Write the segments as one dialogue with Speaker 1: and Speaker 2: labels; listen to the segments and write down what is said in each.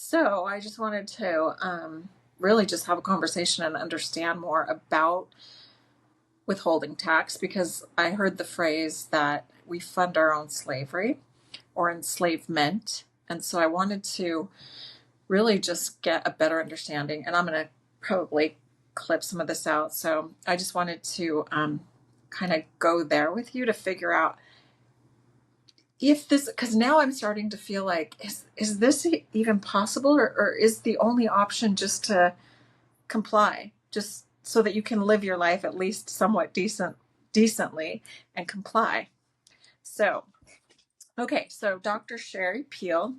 Speaker 1: So I just wanted to really just have a conversation and understand more about withholding tax because I heard the phrase that we fund our own slavery or enslavement. And so I wanted to really just get a better understanding. And I'm going to probably clip some of this out. So I just wanted to kind of go there with you to figure out if this, because now I'm starting to feel like, is this even possible, or is the only option just to comply, just so that you can live your life at least somewhat decently and comply? So, okay, so Dr. Sherry Peel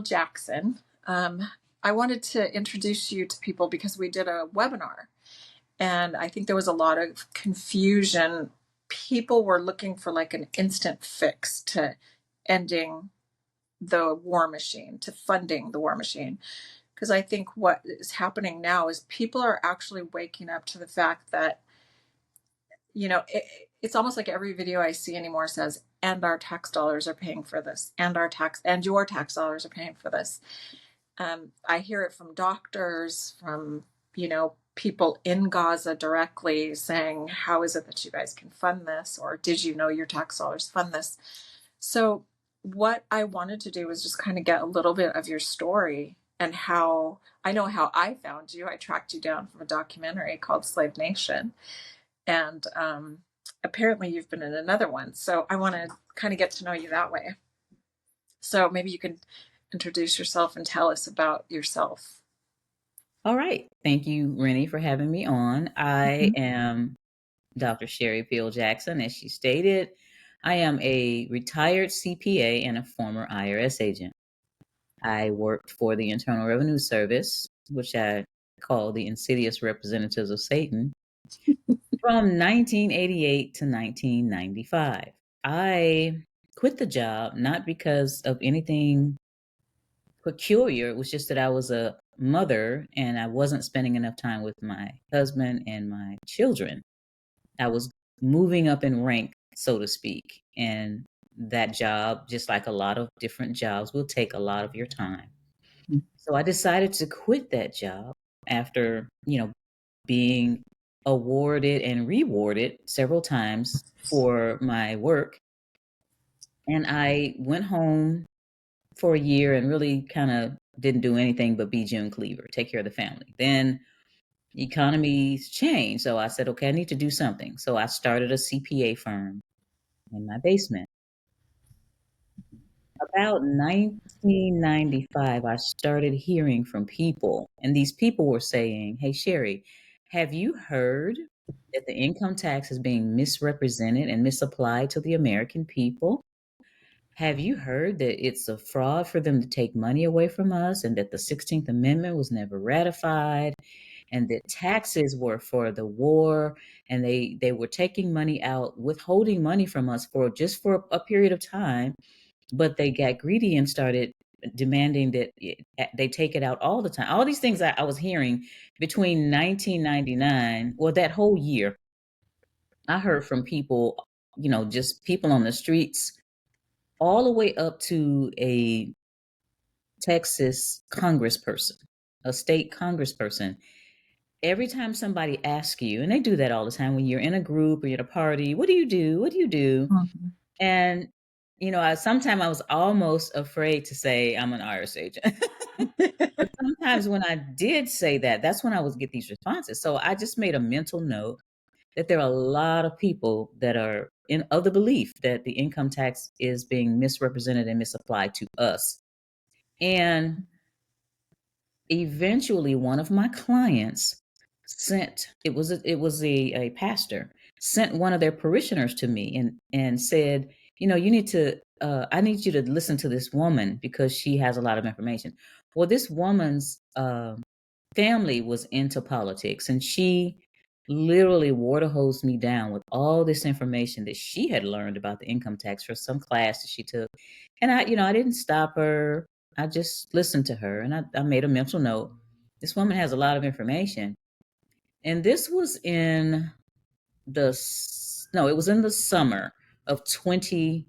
Speaker 1: Jackson, I wanted to introduce you to people because we did a webinar, and I think there was a lot of confusion. People were looking for like an instant fix to ending the war machine, to funding the war machine. Because I think what is happening now is people are actually waking up to the fact that, it's almost like every video I see anymore says, and our tax dollars are paying for this, and your tax dollars are paying for this. I hear it from doctors, from, people in Gaza directly saying, how is it that you guys can fund this? Or did you know your tax dollars fund this? So what I wanted to do was just kind of get a little bit of your story and how I found you. I tracked you down from a documentary called Slave Nation. And apparently you've been in another one. So I want to kind of get to know you that way. So maybe you can introduce yourself and tell us about yourself.
Speaker 2: All right. Thank you, Rennie, for having me on. I am Dr. Sherry Peel Jackson, as she stated. I am a retired CPA and a former IRS agent. I worked for the Internal Revenue Service, which I call the insidious representatives of Satan, from 1988 to 1995. I quit the job not because of anything peculiar. It was just that I was a mother and I wasn't spending enough time with my husband and my children. I was moving up in rank, so to speak. And that job, just like a lot of different jobs, will take a lot of your time. So I decided to quit that job after, being awarded and rewarded several times for my work. And I went home for a year and really kind of didn't do anything but be June Cleaver, take care of the family. Then economies changed. So I said, okay, I need to do something. So I started a CPA firm in my basement. About 1995, I started hearing from people, and these people were saying, hey, Sherry, have you heard that the income tax is being misrepresented and misapplied to the American people? Have you heard that it's a fraud for them to take money away from us and that the 16th Amendment was never ratified and that taxes were for the war and they were taking money out, withholding money from us for a period of time, but they got greedy and started demanding that they take it out all the time. All these things I was hearing between 1999, well, that whole year, I heard from people, just people on the streets, all the way up to a Texas congressperson, a state congressperson. Every time somebody asks you, and they do that all the time when you're in a group or you're at a party, what do you do? What do you do?
Speaker 1: Mhm.
Speaker 2: And sometimes I was almost afraid to say I'm an IRS agent. But sometimes when I did say that, that's when I would get these responses. So I just made a mental note that there are a lot of people that are in of the belief that the income tax is being misrepresented and misapplied to us. And eventually one of my clients sent it was a pastor sent one of their parishioners to me and said, you need to I need you to listen to this woman because she has a lot of information. Well, this woman's family was into politics, and she literally water hosed me down with all this information that she had learned about the income tax for some class that she took. And I didn't stop her. I just listened to her, and I made a mental note. This woman has a lot of information. And this was in no, it was in the summer of 20,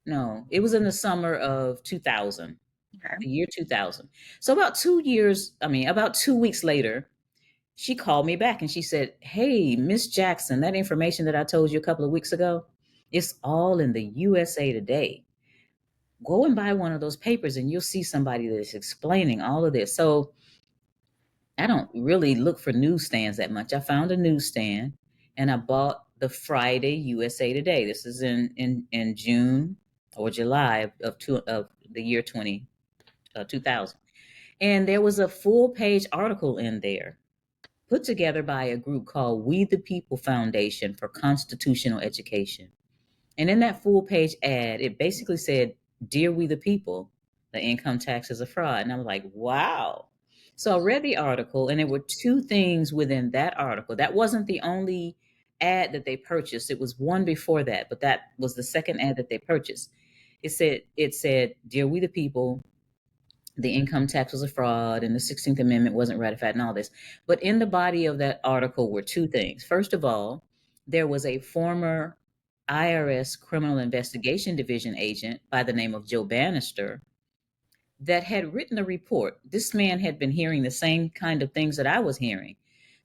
Speaker 2: no, it was in the summer of 2000.
Speaker 1: Okay.
Speaker 2: the year 2000. So about 2 weeks later, she called me back and she said, "Hey, Miss Jackson, that information that I told you a couple of weeks ago, it's all in the USA Today. Go and buy one of those papers and you'll see somebody that's explaining all of this." So I don't really look for newsstands that much. I found a newsstand and I bought the Friday USA Today. This is in June or July of the year 2000. And there was a full page article in there put together by a group called We the People Foundation for Constitutional Education. And in that full page ad, it basically said, "Dear We the People, the income tax is a fraud." And I'm like, wow. So I read the article, and there were two things within that article. That wasn't the only ad that they purchased. It was one before that, but that was the second ad that they purchased. It said, "Dear We the People, the income tax was a fraud and the 16th Amendment wasn't ratified," and all this. But in the body of that article were two things. First of all, there was a former IRS Criminal Investigation Division agent by the name of Joe Bannister that had written a report. This man had been hearing the same kind of things that I was hearing.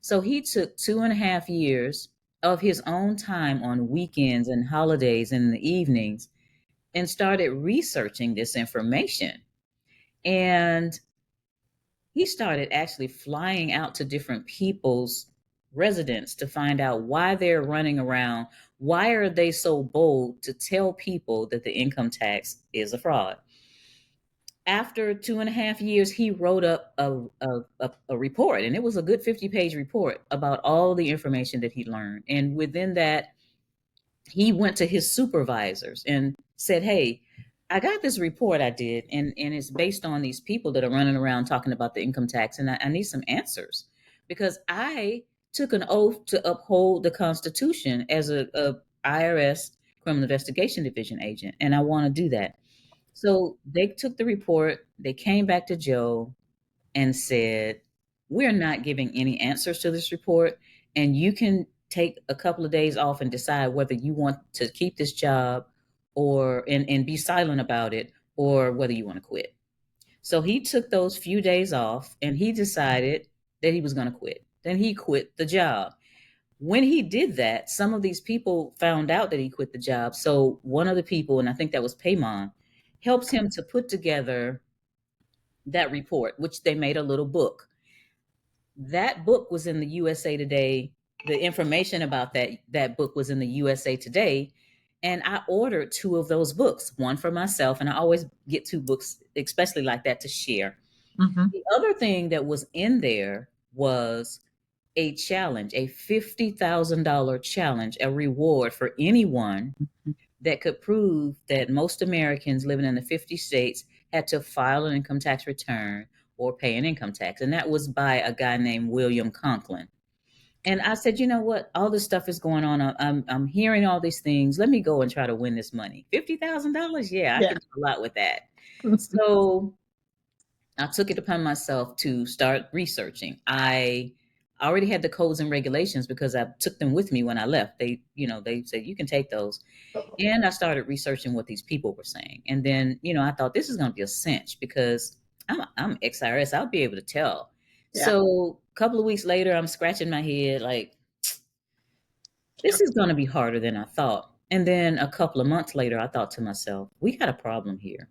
Speaker 2: So he took 2.5 years of his own time on weekends and holidays and in the evenings and started researching this information. And he started actually flying out to different people's residents to find out why they're running around. Why are they so bold to tell people that the income tax is a fraud? After 2.5 years, he wrote up a report, and it was a good 50-page report about all the information that he learned. And within that, he went to his supervisors and said, "Hey, I got this report I did, and it's based on these people that are running around talking about the income tax, and I need some answers because I took an oath to uphold the Constitution as a IRS Criminal Investigation Division agent, and I want to do that." So they took the report, they came back to Joe, and said, "We're not giving any answers to this report, and you can take a couple of days off and decide whether you want to keep this job and be silent about it, or whether you want to quit." So he took those few days off and he decided that he was going to quit. Then he quit the job. When he did that, some of these people found out that he quit the job. So one of the people, and I think that was Paymon, helped him to put together that report, which they made a little book. That book was in the USA Today. The information about that book was in the USA Today, and I ordered two of those books, one for myself, and I always get two books, especially like that, to share.
Speaker 1: Mm-hmm.
Speaker 2: The other thing that was in there was a challenge, a $50,000 challenge, a reward for anyone that could prove that most Americans living in the 50 states had to file an income tax return or pay an income tax. And that was by a guy named William Conklin. And I said, you know what? All this stuff is going on. I'm hearing all these things. Let me go and try to win this money. $50,000? Yeah, I
Speaker 1: Yeah.
Speaker 2: can do a lot with that. So I took it upon myself to start researching. I already had the codes and regulations because I took them with me when I left. They said you can take those. And I started researching what these people were saying. And then, I thought this is going to be a cinch because I'm ex-IRS. I'll be able to tell.
Speaker 1: Yeah.
Speaker 2: So a couple of weeks later, I'm scratching my head like, this is going to be harder than I thought. And then a couple of months later, I thought to myself, we got a problem here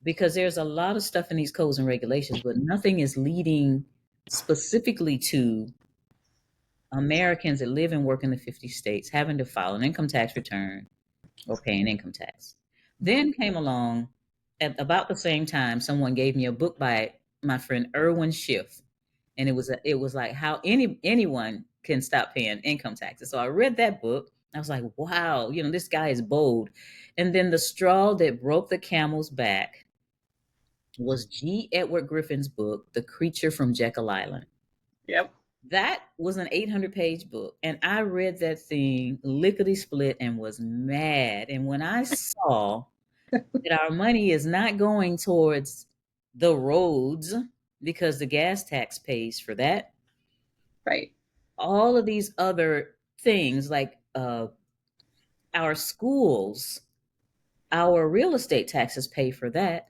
Speaker 2: because there's a lot of stuff in these codes and regulations, but nothing is leading specifically to Americans that live and work in the 50 states having to file an income tax return or paying income tax. Then came along at about the same time, someone gave me a book by my friend Erwin Schiff, and it was like how anyone can stop paying income taxes. So I read that book. I was like, wow, this guy is bold. And then the straw that broke the camel's back was G. Edward Griffin's book, The Creature from Jekyll Island.
Speaker 1: Yep.
Speaker 2: That was an 800-page book, and I read that thing lickety split and was mad. And when I saw that our money is not going towards the roads because the gas tax pays for that,
Speaker 1: Right.
Speaker 2: all of these other things like our schools, our real estate taxes pay for that.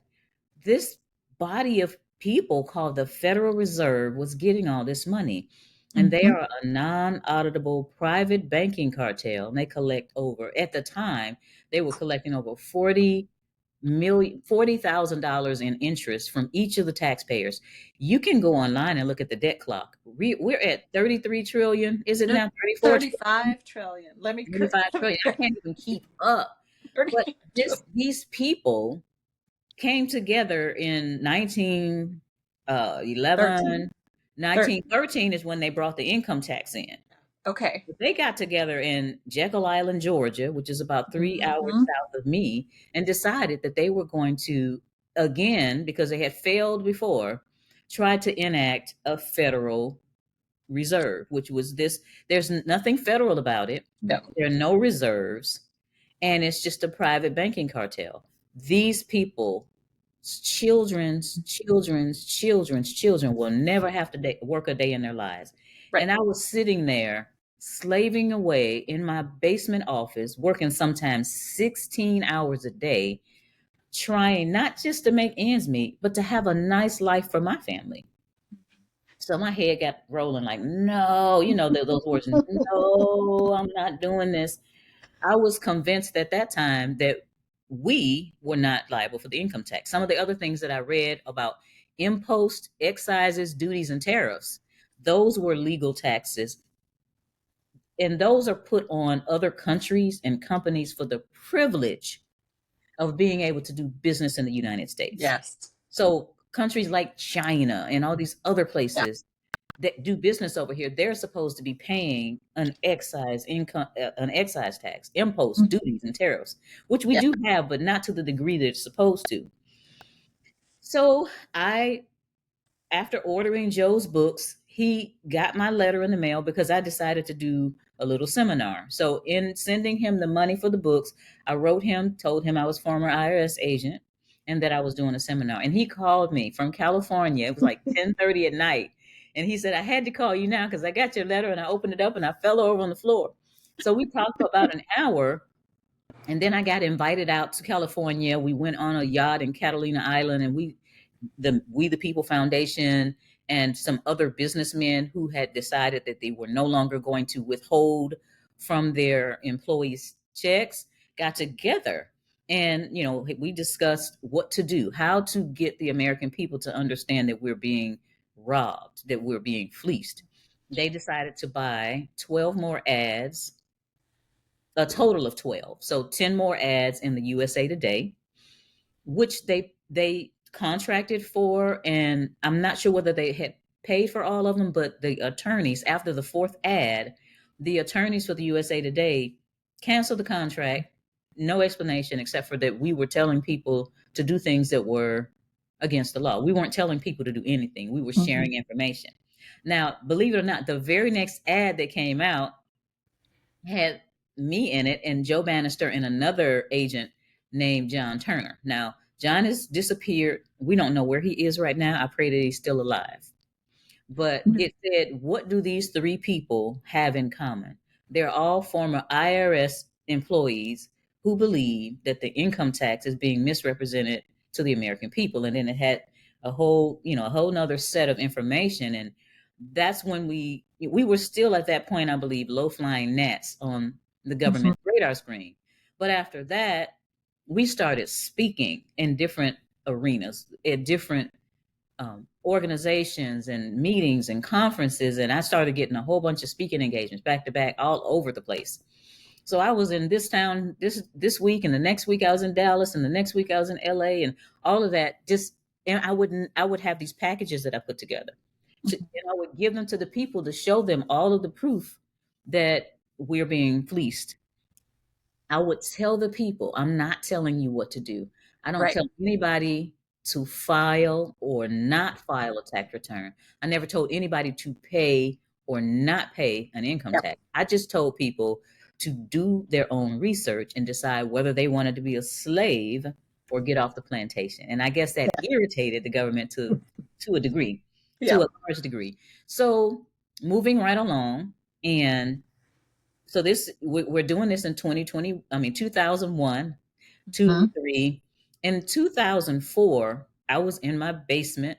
Speaker 2: this body of people called the Federal Reserve was getting all this money. And they
Speaker 1: Hmm.
Speaker 2: are a non auditable private banking cartel. And they collect over, at the time, they were collecting over $40,000 in interest from each of the taxpayers. You can go online and look at the debt clock. We're at 33 trillion. Is it
Speaker 1: No,
Speaker 2: now 34 trillion?
Speaker 1: 35 trillion. Let me
Speaker 2: 35 trillion. I can't even keep up. But
Speaker 1: 30 trillion.
Speaker 2: these people came together in
Speaker 1: 13.
Speaker 2: 1911. 1913 is when they brought the income tax in.
Speaker 1: Okay.
Speaker 2: They got together in Jekyll Island, Georgia, which is about 3 hours
Speaker 1: Hmm.
Speaker 2: south of me, and decided that they were going to, again, because they had failed before, try to enact a federal reserve, which was this. There's nothing federal about it.
Speaker 1: No.
Speaker 2: There are no reserves, and it's just a private banking cartel. These people, children's children will never have to work a day in their lives.
Speaker 1: Right.
Speaker 2: And I was sitting there slaving away in my basement office, working sometimes 16 hours a day, trying not just to make ends meet, but to have a nice life for my family. So my head got rolling like, no, those words, no, I'm not doing this. I was convinced at that time that we were not liable for the income tax. Some of the other things that I read about impost, excises, duties, and tariffs, those were legal taxes. And those are put on other countries and companies for the privilege of being able to do business in the United States.
Speaker 1: Yes.
Speaker 2: So countries like China and all these other
Speaker 1: Yeah.
Speaker 2: places that do business over here, they're supposed to be paying an excise income, an excise tax, imposts,
Speaker 1: Mhm.
Speaker 2: duties, and tariffs, which we
Speaker 1: Yeah.
Speaker 2: do have, but not to the degree that it's supposed to. So I, after ordering Joe's books, he got my letter in the mail because I decided to do a little seminar. So in sending him the money for the books, I wrote him, told him I was former IRS agent and that I was doing a seminar. And he called me from California. It was like 10:30 at night. And he said, I had to call you now because I got your letter and I opened it up and I fell over on the floor. So we talked for about an hour. And then I got invited out to California. We went on a yacht in Catalina Island and We the People Foundation and some other businessmen who had decided that they were no longer going to withhold from their employees' checks got together. And, we discussed what to do, how to get the American people to understand that we're being robbed, that we're being fleeced. They decided to buy 12 more ads, a total of 12. So 10 more ads in the USA Today, which they contracted for, and I'm not sure whether they had paid for all of them, but the attorneys, after the fourth ad, the attorneys for the USA Today canceled the contract. No explanation except for that we were telling people to do things that were against the law. We weren't telling people to do anything. We were
Speaker 1: Hmm.
Speaker 2: sharing information. Now, believe it or not, the very next ad that came out had me in it and Joe Bannister and another agent named John Turner. Now, John has disappeared. We don't know where he is right now. I pray that he's still alive. But it said, what do these three people have in common? They're all former IRS employees who believe that the income tax is being misrepresented to the American people. And then it had a whole nother set of information. And that's when we were still at that point, I believe, low flying gnats on the
Speaker 1: Hmm.
Speaker 2: government radar screen. But after that, we started speaking in different arenas, at different organizations and meetings and conferences, and I started getting a whole bunch of speaking engagements back to back all over the place. So I was in this town this week, and the next week I was in Dallas, and the next week I was in LA, and all of that. Just and I would have these packages that I put together, and I would give them to the people to show them all of the proof that we're being fleeced. I would tell the people, I'm not telling you what to do. I don't
Speaker 1: Right.
Speaker 2: tell anybody to file or not file a tax return. I never told anybody to pay or not pay an income
Speaker 1: Yeah.
Speaker 2: tax. I just told people to do their own research and decide whether they wanted to be a slave or get off the plantation. And I guess that irritated the government to a degree, to
Speaker 1: Yeah.
Speaker 2: a large degree. So moving right along, and so we're doing this in 2020, I mean 2001, 2,
Speaker 1: Hmm.
Speaker 2: 3. In 2004, I was in my basement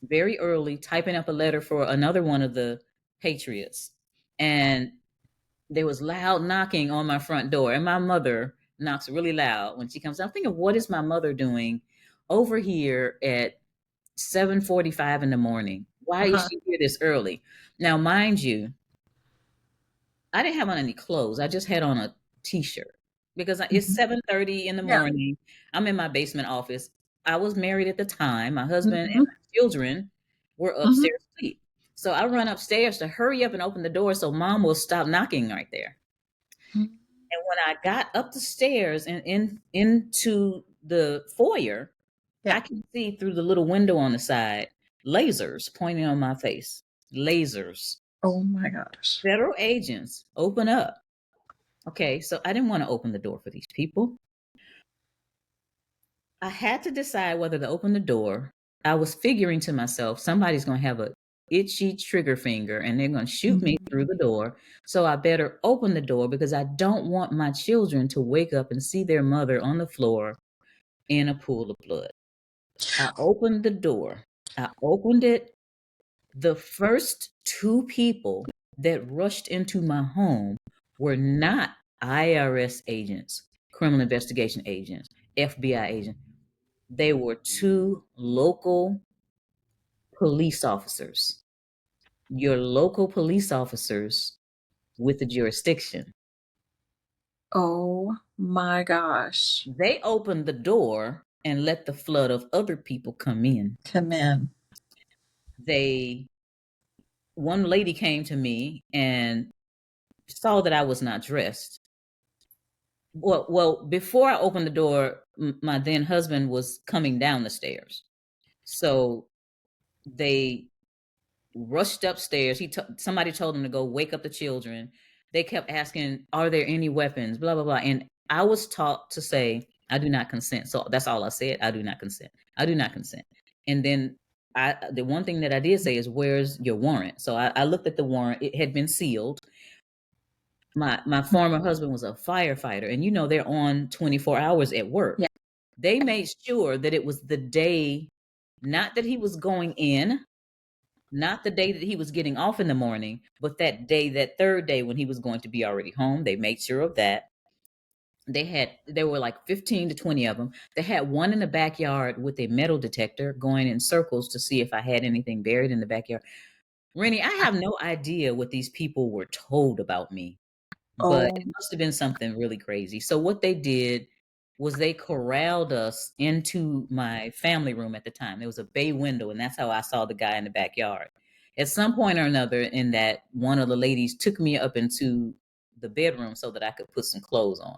Speaker 2: very early typing up a letter for another one of the patriots. And there was loud knocking on my front door. And my mother knocks really loud when she comes. I'm thinking, what is my mother doing over here at 7:45 in the morning? Why is
Speaker 1: Uh-huh.
Speaker 2: she here this early? Now, mind you, I didn't have on any clothes. I just had on a t-shirt because it's
Speaker 1: Mhm.
Speaker 2: 7:30 in the
Speaker 1: Yeah.
Speaker 2: morning. I'm in my basement office. I was married at the time. My husband and
Speaker 1: Mhm.
Speaker 2: my children were
Speaker 1: Mhm.
Speaker 2: upstairs asleep. So I run upstairs to hurry up and open the door so mom will stop knocking right there.
Speaker 1: Mhm.
Speaker 2: And when I got up the stairs and into the foyer, I
Speaker 1: Yeah.
Speaker 2: can see through the little window on the side lasers pointing on my face. Lasers.
Speaker 1: Oh my gosh.
Speaker 2: Federal agents open up. Okay, so I didn't want to open the door for these people. I had to decide whether to open the door. I was figuring to myself, somebody's going to have a itchy trigger finger and they're going to shoot me through
Speaker 1: Mhm.
Speaker 2: the door. So I better open the door because I don't want my children to wake up and see their mother on the floor in a pool of blood. I opened the door. I opened it. The first two people that rushed into my home were not IRS agents, criminal investigation agents, FBI agents. They were two local police officers, your local police officers with the jurisdiction.
Speaker 1: Oh my gosh.
Speaker 2: They opened the door and let the flood of other people come in.
Speaker 1: Come in.
Speaker 2: They, one lady came to me and saw that I was not dressed. Well, before I opened the door, my then husband was coming down the stairs. So they rushed upstairs. Somebody told him to go wake up the children. They kept asking, "Are there any weapons?" Blah blah blah. And I was taught to say, "I do not consent." So that's all I said. I do not consent. I do not consent. And then the one thing that I did say is, "Where's your warrant?" So I looked at the warrant. It had been sealed. My former husband was a firefighter, and they're on 24 hours at work.
Speaker 1: Yeah.
Speaker 2: They made sure that it was the day, not that he was going in, not the day that he was getting off in the morning, but that day, that third day when he was going to be already home. They made sure of that. There were like 15 to 20 of them. They had one in the backyard with a metal detector going in circles to see if I had anything buried in the backyard. Rennie, I have no idea what these people were told about me, but
Speaker 1: Oh.
Speaker 2: it must have been something really crazy. So what they did was they corralled us into my family room at the time. There was a bay window, and that's how I saw the guy in the backyard. At some point or another, in that, one of the ladies took me up into the bedroom so that I could put some clothes on.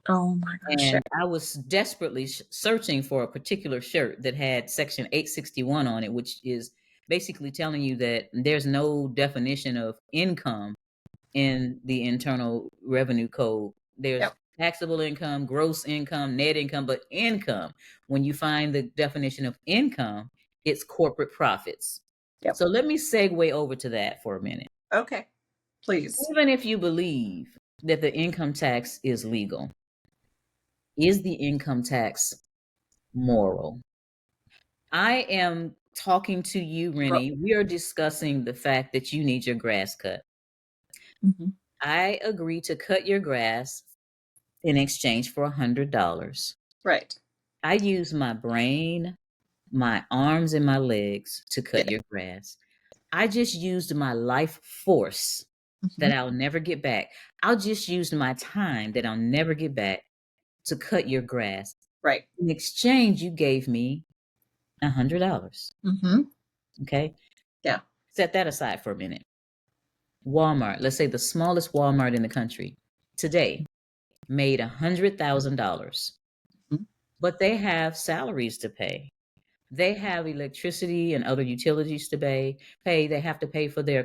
Speaker 1: Oh my gosh. Yeah.
Speaker 2: And I was desperately searching for a particular shirt that had Section 861 on it, which is basically telling you that there's no definition of income in the Internal Revenue Code. There's
Speaker 1: Yep.
Speaker 2: taxable income, gross income, net income, but income, when you find the definition of income, it's corporate profits.
Speaker 1: Yep.
Speaker 2: So let me segue over to that for a minute.
Speaker 1: Okay. Please.
Speaker 2: Even if you believe that the income tax is legal, is the income tax moral? I am talking to you,
Speaker 1: Ro-
Speaker 2: Rennie. We are discussing the fact that you need your grass cut.
Speaker 1: Mhm.
Speaker 2: I agree to cut your grass in exchange for $100.
Speaker 1: Right.
Speaker 2: I use my brain, my arms, and my legs to
Speaker 1: Yeah.
Speaker 2: cut your grass. I just used my life force that
Speaker 1: Mhm.
Speaker 2: I'll never get back. I'll just use my time that I'll never get back to cut your grass.
Speaker 1: Right.
Speaker 2: In exchange, you gave me $100.
Speaker 1: Mhm.
Speaker 2: Okay.
Speaker 1: Yeah.
Speaker 2: Set that aside for a minute. Walmart, let's say the smallest Walmart in the country today, made $100,000,
Speaker 1: Mhm.
Speaker 2: but they have salaries to pay. They have electricity and other utilities to pay. They have to pay for their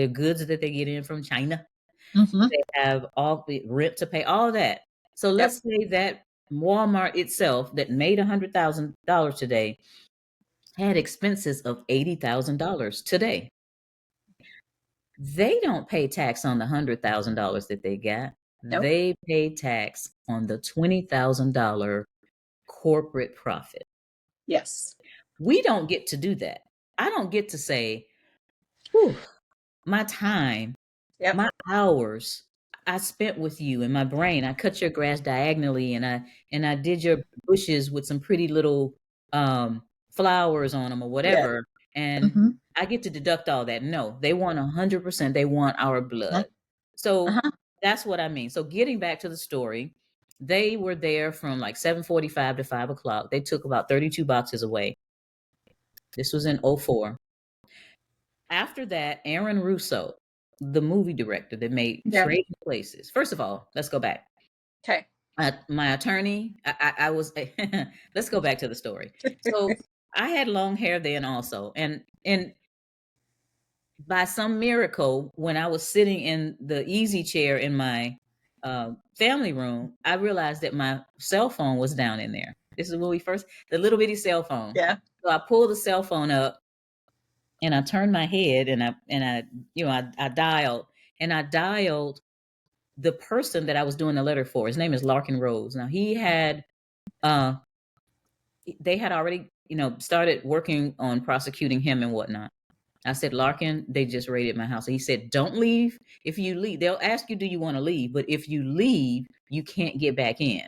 Speaker 2: goods that they get in from China.
Speaker 1: Mhm.
Speaker 2: They have all the rent to pay, all that. So
Speaker 1: Yep.
Speaker 2: let's say that Walmart itself, that made $100,000 today, had expenses of $80,000 today. They don't pay tax on the $100,000 that they got.
Speaker 1: Nope.
Speaker 2: They pay tax on the $20,000 corporate profit.
Speaker 1: Yes.
Speaker 2: We don't get to do that. I don't get to say, whew, my time,
Speaker 1: Yep.
Speaker 2: my hours I spent with you in my brain. I cut your grass diagonally and I did your bushes with some pretty little um flowers on them or
Speaker 1: Yeah.
Speaker 2: whatever. And
Speaker 1: Mm-hmm.
Speaker 2: I get to deduct all that. No, they want 100%. They want our blood. So
Speaker 1: Uh-huh.
Speaker 2: that's what I mean. So getting back to the story, they were there from like 7:45 to 5 o'clock. They took about 32 boxes away. This was in '04. After that, Aaron Russo, the movie director that made
Speaker 1: Yeah.
Speaker 2: Trading Places. First of all, let's go back.
Speaker 1: Okay.
Speaker 2: My attorney, I was. Let's go back to the story. So I had long hair then, also, and by some miracle, when I was sitting in the easy chair in my family room, I realized that my cell phone was down in there. This is when we first, the little bitty cell phone.
Speaker 1: Yeah.
Speaker 2: So I pulled the cell phone up and I turned my head and I dialed and I dialed the person that I was doing the letter for. His name is Larkin Rose. Now uh they had already started working on prosecuting him and whatnot. I said, Larkin, they just raided my house. And he said, don't leave. If you leave, they'll ask you, do you want to leave? But if you leave, you can't get back in.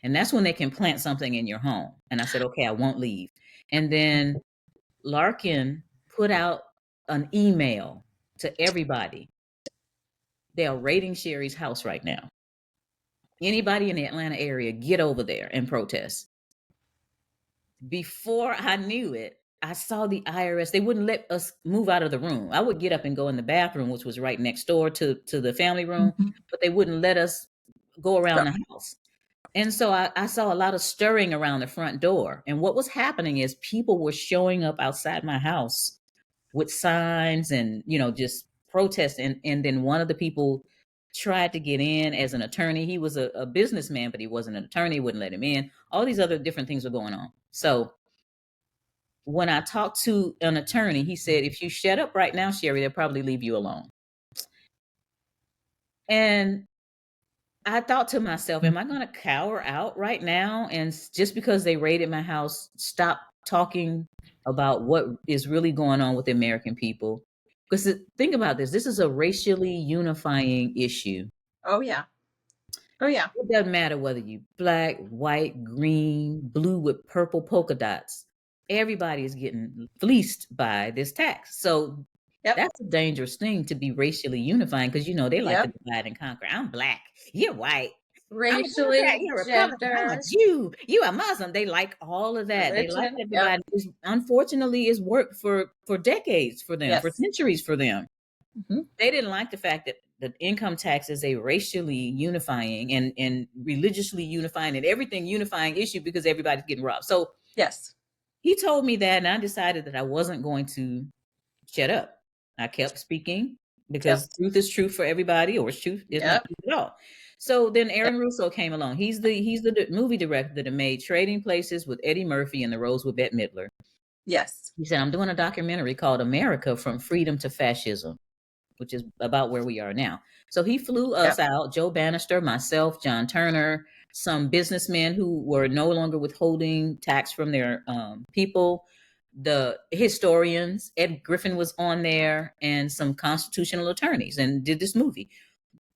Speaker 2: And that's when they can plant something in your home. And I said, okay, I won't leave. And then Larkin put out an email to everybody. They are raiding Sherry's house right now. Anybody in the Atlanta area, get over there and protest. Before I knew it, I saw the IRS. They wouldn't let us move out of the room. I would get up and go in the bathroom, which was right next door to the family room,
Speaker 1: Mm-hmm.
Speaker 2: but they wouldn't let us go around
Speaker 1: Go.
Speaker 2: the house. And so I saw a lot of stirring around the front door. And what was happening is people were showing up outside my house with signs and just protest. And then one of the people tried to get in as an attorney. He was a businessman, but he wasn't an attorney, wouldn't let him in. All these other different things were going on. So when I talked to an attorney, he said, if you shut up right now, Sherry, they'll probably leave you alone. And I thought to myself, am I going to cower out right now and just because they raided my house, stop talking about what is really going on with the American people? Because think about this, this is a racially unifying issue.
Speaker 1: Oh yeah. Oh yeah.
Speaker 2: It doesn't matter whether you black, white, green, blue with purple polka dots. Everybody is getting fleeced by this tax. So
Speaker 1: Yep.
Speaker 2: that's a dangerous thing to be racially unifying because they like to
Speaker 1: Yep.
Speaker 2: divide and conquer. I'm black, you're white. I'm a Democrat,
Speaker 1: Racially,
Speaker 2: you're a Republican, I'm a
Speaker 1: gender,
Speaker 2: Jew, you a Muslim. They like all of that. They like
Speaker 1: religion.
Speaker 2: that
Speaker 1: Yep.
Speaker 2: divide. Unfortunately, it's worked for decades for them, for
Speaker 1: Yes.
Speaker 2: centuries for them.
Speaker 1: Mm-hmm.
Speaker 2: They didn't like the fact that the income tax is a racially unifying and religiously unifying and everything unifying issue because everybody's getting robbed. So
Speaker 1: Yes.
Speaker 2: he told me that, and I decided that I wasn't going to shut up. I kept speaking
Speaker 1: Yep.
Speaker 2: because truth is truth for everybody, or truth is not
Speaker 1: Yep.
Speaker 2: truth at all. So then
Speaker 1: Yep.
Speaker 2: Aaron Russo came along. He's the movie director that made Trading Places with Eddie Murphy and The Rose with Bette Midler.
Speaker 1: Yes.
Speaker 2: He said, I'm doing a documentary called America from Freedom to Fascism, which is about where we are now. So he flew us
Speaker 1: Yep.
Speaker 2: out, Joe Bannister, myself, John Turner, some businessmen who were no longer withholding tax from their people, the historians, Ed Griffin was on there, and some constitutional attorneys, and did this movie.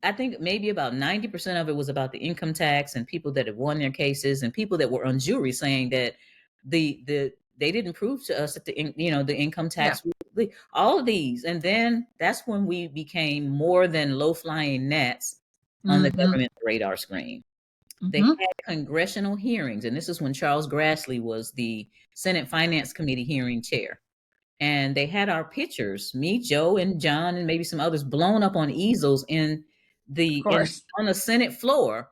Speaker 2: I think maybe about 90% of it was about the income tax and people that have won their cases and people that were on jury saying that they didn't prove to us that the income
Speaker 1: Yeah.
Speaker 2: tax was all of these. And then that's when we became more than low flying gnats on the
Speaker 1: Mm-hmm.
Speaker 2: government radar screen. They
Speaker 1: Mm-hmm.
Speaker 2: had congressional hearings, and this is when Charles Grassley was the Senate Finance Committee hearing chair. And they had our pictures, me, Joe, and John, and maybe some others, blown up on easels
Speaker 1: Of
Speaker 2: in
Speaker 1: course.
Speaker 2: on the Senate floor.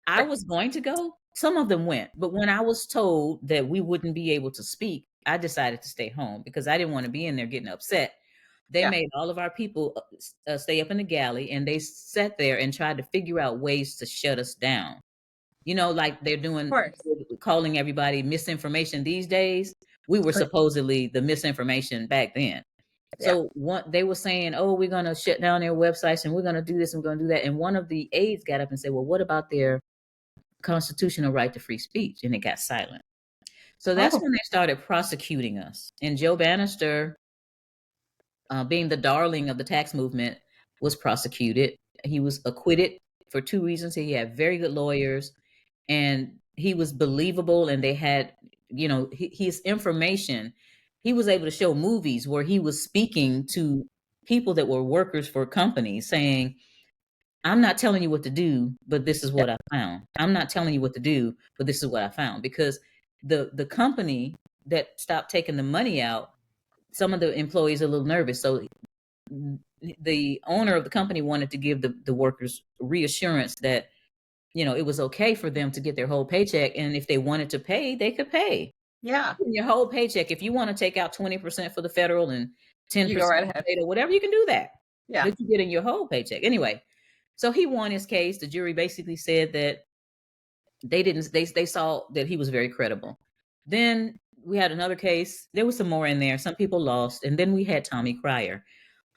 Speaker 2: I
Speaker 1: Right.
Speaker 2: was going to go. Some of them went, but when I was told that we wouldn't be able to speak, I decided to stay home because I didn't want to be in there getting upset. They
Speaker 1: Yeah.
Speaker 2: made all of our people stay up in the galley, and they sat there and tried to figure out ways to shut us down. Like they're
Speaker 1: Of
Speaker 2: doing,
Speaker 1: course.
Speaker 2: calling everybody misinformation these days. We were
Speaker 1: Right.
Speaker 2: supposedly the misinformation back then.
Speaker 1: Yeah.
Speaker 2: So what they were saying, oh, we're going to shut down their websites and we're going to do this and we're going to do that. And one of the aides got up and said, well, what about their constitutional right to free speech? And it got silent. So that's
Speaker 1: Oh,
Speaker 2: when they started prosecuting us. And Joe Bannister, being the darling of the tax movement, was prosecuted. He was acquitted for two reasons. He had very good lawyers, and he was believable. And they had, his information. He was able to show movies where he was speaking to people that were workers for companies, saying, "I'm not telling you what to do, but this is
Speaker 1: yeah.
Speaker 2: what I found. I'm not telling you what to do, but this is what I found." Because the company that stopped taking the money out, some of the employees are a little nervous. So the owner of the company wanted to give the workers reassurance that, it was okay for them to get their whole paycheck. And if they wanted to pay, they could pay
Speaker 1: Yeah.
Speaker 2: your whole paycheck. If you want to take out 20% for the federal and
Speaker 1: You go
Speaker 2: 10%
Speaker 1: right
Speaker 2: for
Speaker 1: ahead.
Speaker 2: state or whatever, you can do that.
Speaker 1: Yeah.
Speaker 2: But you get in your whole paycheck. Anyway, so he won his case. The jury basically said that they saw that he was very credible. Then we had another case. There was some more in there. Some people lost. And then we had Tommy Cryer.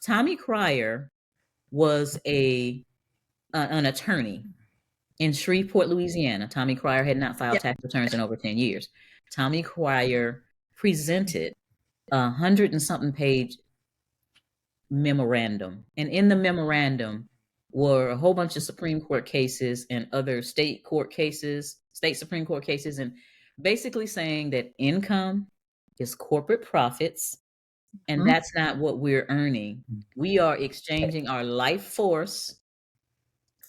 Speaker 2: Tommy Cryer was an attorney in Shreveport, Louisiana. Tommy Cryer had not
Speaker 1: Yeah.
Speaker 2: filed tax returns in over 10 years. Tommy Cryer presented 100 and something page memorandum. And in the memorandum were a whole bunch of Supreme Court cases and other state court cases, state Supreme Court cases, and basically saying that income is corporate profits, and
Speaker 1: Mhm.
Speaker 2: that's not what we're earning. We are exchanging our life force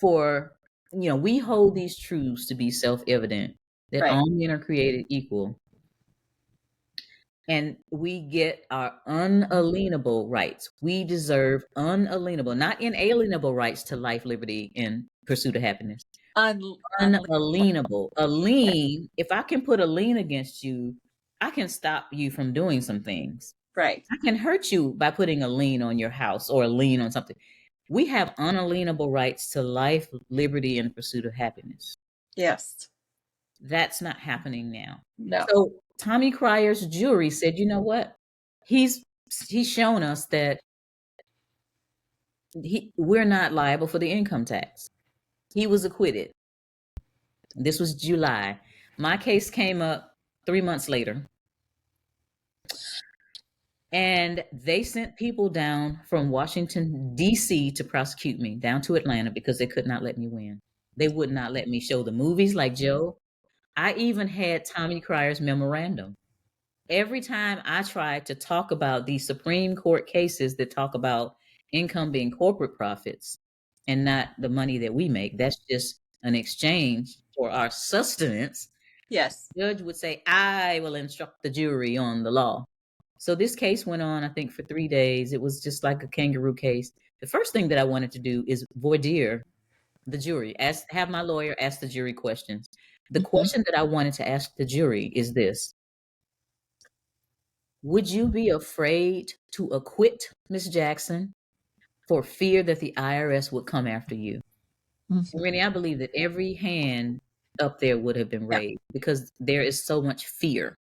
Speaker 2: for, we hold these truths to be self-evident, that
Speaker 1: Right.
Speaker 2: all men are created equal, and we get our unalienable rights. We deserve unalienable, not inalienable rights to life, liberty, and pursuit of happiness.
Speaker 1: Unleash.
Speaker 2: Unalienable. A lien, if I can put a lien against you, I can stop you from doing some things.
Speaker 1: Right.
Speaker 2: I can hurt you by putting a lien on your house or a lien on something. We have unalienable rights to life, liberty, and pursuit of happiness.
Speaker 1: Yes.
Speaker 2: That's not happening now.
Speaker 1: No.
Speaker 2: So Tommy Cryer's jury said, you know what? He's he's shown us that we're not liable for the income tax. He was acquitted. This was July. My case came up 3 months later. And they sent people down from Washington, D.C. to prosecute me down to Atlanta because they could not let me win. They would not let me show the movies like Joe. I even had Tommy Cryer's memorandum. Every time I tried to talk about these Supreme Court cases that talk about income being corporate profits and not the money that we make, that's just an exchange for our sustenance.
Speaker 1: Yes.
Speaker 2: The judge would say, I will instruct the jury on the law. So this case went on, I think, for 3 days. It was just like a kangaroo case. The first thing that I wanted to do is voir dire the jury, have my lawyer ask the jury questions. The
Speaker 1: Hmm.
Speaker 2: question that I wanted to ask the jury is this: would you be afraid to acquit Miss Jackson for fear that the IRS would come after you? And
Speaker 1: Hmm.
Speaker 2: Rennie, I believe that every hand up there would have been
Speaker 1: Yeah.
Speaker 2: raised because there is so much fear.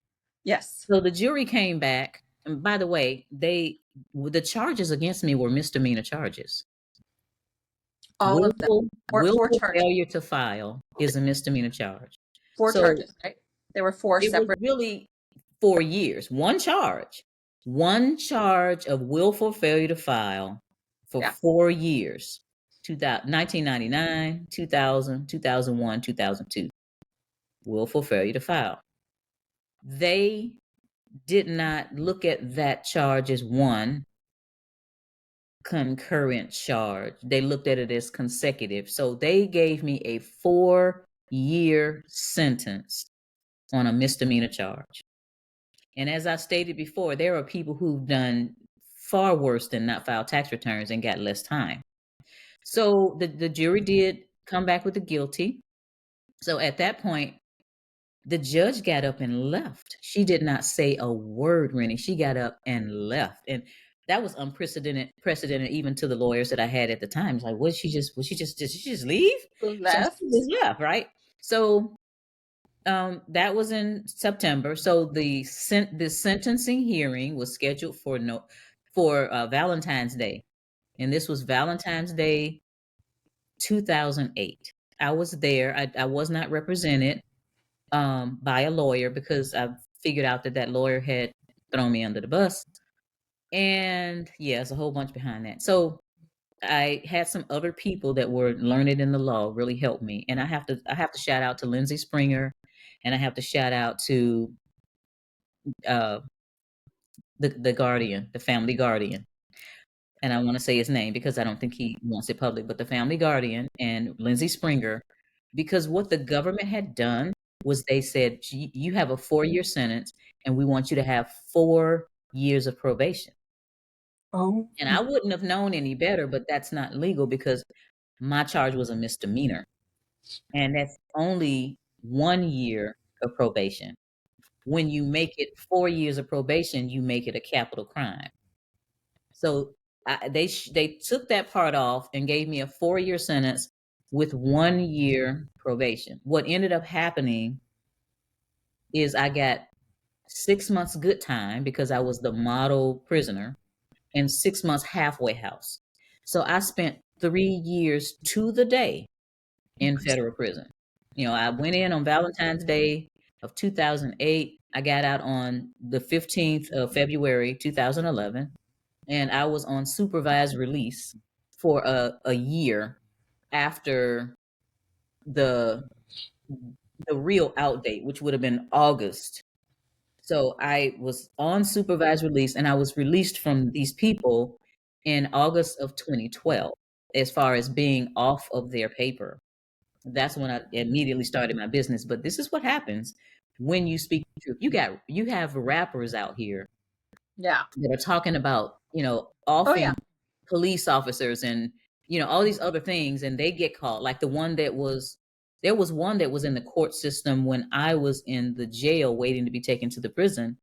Speaker 1: Yes.
Speaker 2: So the jury came back, and by the way, the charges against me were misdemeanor charges.
Speaker 1: All of them. Four
Speaker 2: Willful
Speaker 1: charges.
Speaker 2: failure to file is a misdemeanor charge.
Speaker 1: Four
Speaker 2: So
Speaker 1: charges. Right. There were four
Speaker 2: it was
Speaker 1: separate.
Speaker 2: really 4 years. One charge of willful failure to file for
Speaker 1: Yeah.
Speaker 2: 4 years. 1999, 2000, 2001, 2002. Willful failure to file. They did not look at that charge as one concurrent charge. They looked at it as consecutive. So they gave me a 4-year sentence on a misdemeanor charge. And as I stated before, there are people who've done far worse than not file tax returns and got less time. So the jury did come back with the guilty. So at that point, the judge got up and left. She did not say a word, Rennie. She got up and left. And that was unprecedented even to the lawyers that I had at the time. It's like, did she just leave? So she
Speaker 1: Left.
Speaker 2: just left, right? So that was in September. So the sentencing hearing was scheduled for Valentine's Day. And this was Valentine's Day 2008. I was there. I was not represented by a lawyer because I've figured out that that lawyer had thrown me under the bus. And yeah, it's a whole bunch behind that. So I had some other people that were learned in the law really help me. And I have to shout out to Lindsay Springer, and I have to shout out to uh the guardian, the family guardian. And I want to say his name because I don't think he wants it public, but the family guardian and Lindsay Springer, because what the government had done was they said, You have a 4 year sentence, and we want you to have 4 years of probation."
Speaker 1: Oh,
Speaker 2: And I wouldn't have known any better, but that's not legal because my charge was a misdemeanor. And that's only 1 year of probation. When you make it 4 years of probation, you make it a capital crime. So they took that part off and gave me a 4 year sentence with 1 year probation. What ended up happening is I got 6 months good time because I was the model prisoner, and 6 months halfway house. So I spent 3 years to the day in federal prison. I went in on Valentine's Day of 2008. I got out on the 15th of February 2011, and I was on supervised release for a year after the the real out date, which would have been August. So I was on supervised release, and I was released from these people in August of 2012 as far as being off of their paper. That's when I immediately started my business. But this is what happens when you speak the truth. You have rappers out here
Speaker 1: yeah.
Speaker 2: that are talking about,
Speaker 1: Oh, yeah.
Speaker 2: offing police officers and, all these other things, and they get caught. Like there was one that was in the court system when I was in the jail waiting to be taken to the prison,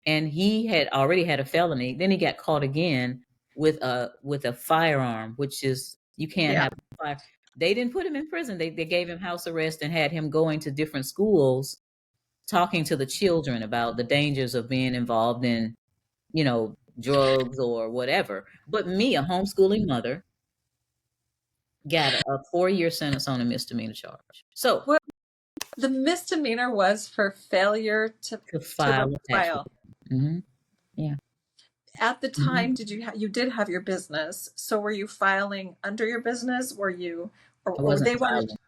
Speaker 2: and he had already had a felony. Then he got caught again with a firearm, which is, you can't
Speaker 1: Yeah.
Speaker 2: have a fire. They didn't put him in prison. They gave him house arrest and had him going to different schools, talking to the children about the dangers of being involved in, drugs or whatever. But me, a homeschooling mother, got a 4 year sentence on a misdemeanor charge. So
Speaker 1: Well, the misdemeanor was for failure to
Speaker 2: to
Speaker 1: to
Speaker 2: file a tax
Speaker 1: file.
Speaker 2: return. Yeah.
Speaker 1: At the
Speaker 2: Hmm.
Speaker 1: time, you did have your business? So were you filing under your business? Were you,
Speaker 2: I
Speaker 1: or
Speaker 2: wasn't
Speaker 1: they wanted
Speaker 2: filing.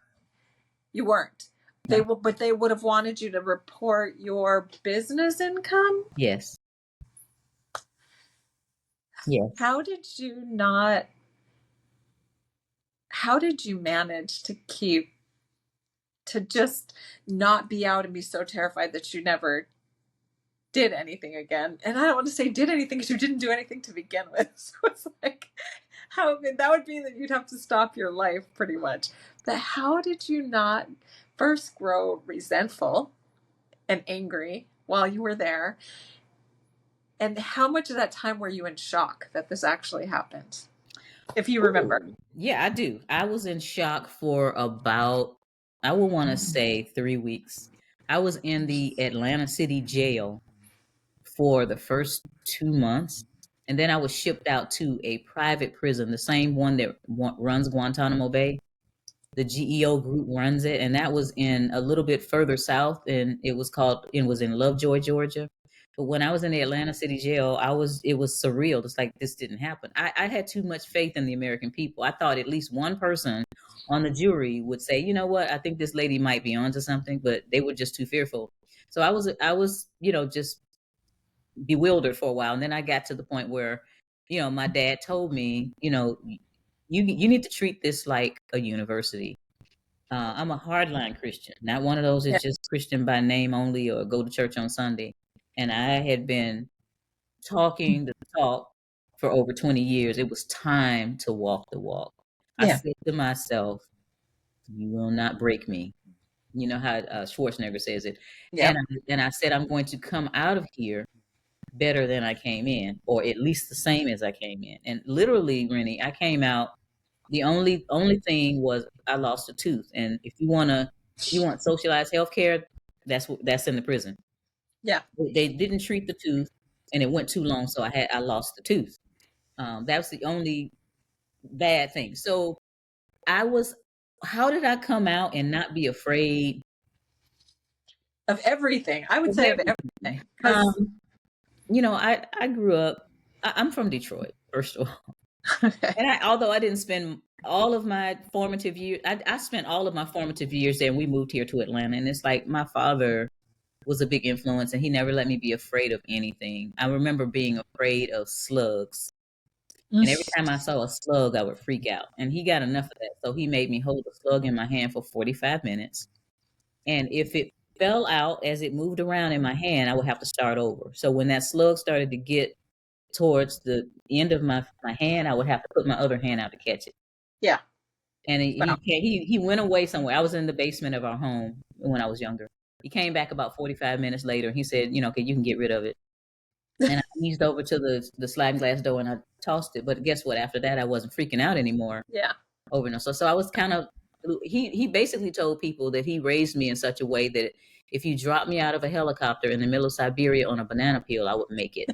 Speaker 1: you weren't?
Speaker 2: No.
Speaker 1: But they would have wanted you to report your business income.
Speaker 2: Yes. Yes.
Speaker 1: How did you not? How did you manage to just not be out and be so terrified that you never did anything again? And I don't want to say did anything because you didn't do anything to begin with. So it's like, how that would mean that you'd have to stop your life pretty much. But how did you not first grow resentful and angry while you were there? And how much of that time were you in shock that this actually happened? If you remember.
Speaker 2: Ooh, yeah, I do. I was in shock for about, I would want to say, 3 weeks. I was in the Atlanta City jail for the first 2 months. And then I was shipped out to a private prison, the same one that runs Guantanamo Bay. The GEO group runs it, and that was in a little bit further south, and it was in Lovejoy, Georgia. But when I was in the Atlanta City jail, it was surreal. It's like this didn't happen. I had too much faith in the American people. I thought at least one person on the jury would say, you know what, I think this lady might be onto something, but they were just too fearful. So I was, just bewildered for a while. And then I got to the point where, my dad told me, you need to treat this like a university. I'm a hardline Christian, not one of those
Speaker 1: Yeah.
Speaker 2: that's just Christian by name only or go to church on Sunday. And I had been talking the talk for over 20 years. It was time to walk the walk. I
Speaker 1: Yeah.
Speaker 2: said to myself, "You will not break me." You know how Schwarzenegger says it. And
Speaker 1: Yep.
Speaker 2: I said, "I'm going to come out of here better than I came in, or at least the same as I came in." And literally, Rennie, I came out. The only thing was I lost a tooth. And if you want socialized health care, that's in the prison.
Speaker 1: Yeah.
Speaker 2: They didn't treat the tooth, and it went too long, so I lost the tooth. That was the only bad thing. So I was. How did I come out and not be afraid?
Speaker 1: of everything. I would
Speaker 2: Of
Speaker 1: say of
Speaker 2: everything.
Speaker 1: everything. Because,
Speaker 2: I grew up. I'm from Detroit, first of all,
Speaker 1: okay.
Speaker 2: and although I didn't spend all of my formative years, I spent all of my formative years there, and we moved here to Atlanta, and it's like my father was a big influence, and he never let me be afraid of anything. I remember being afraid of slugs. And every time I saw a slug, I would freak out. And he got enough of that. So he made me hold the slug in my hand for 45 minutes. And if it fell out as it moved around in my hand, I would have to start over. So when that slug started to get towards the end of my hand, I would have to put my other hand out to catch it.
Speaker 1: Yeah.
Speaker 2: And
Speaker 1: Wow.
Speaker 2: he went away somewhere. I was in the basement of our home when I was younger. He came back about 45 minutes later. He said, okay, you can get rid of it. And I eased over to the sliding glass door and I tossed it. But guess what? After that, I wasn't freaking out anymore
Speaker 1: Yeah.
Speaker 2: over and over. So I was kind of he basically told people that he raised me in such a way that if you dropped me out of a helicopter in the middle of Siberia on a banana peel, I would make it.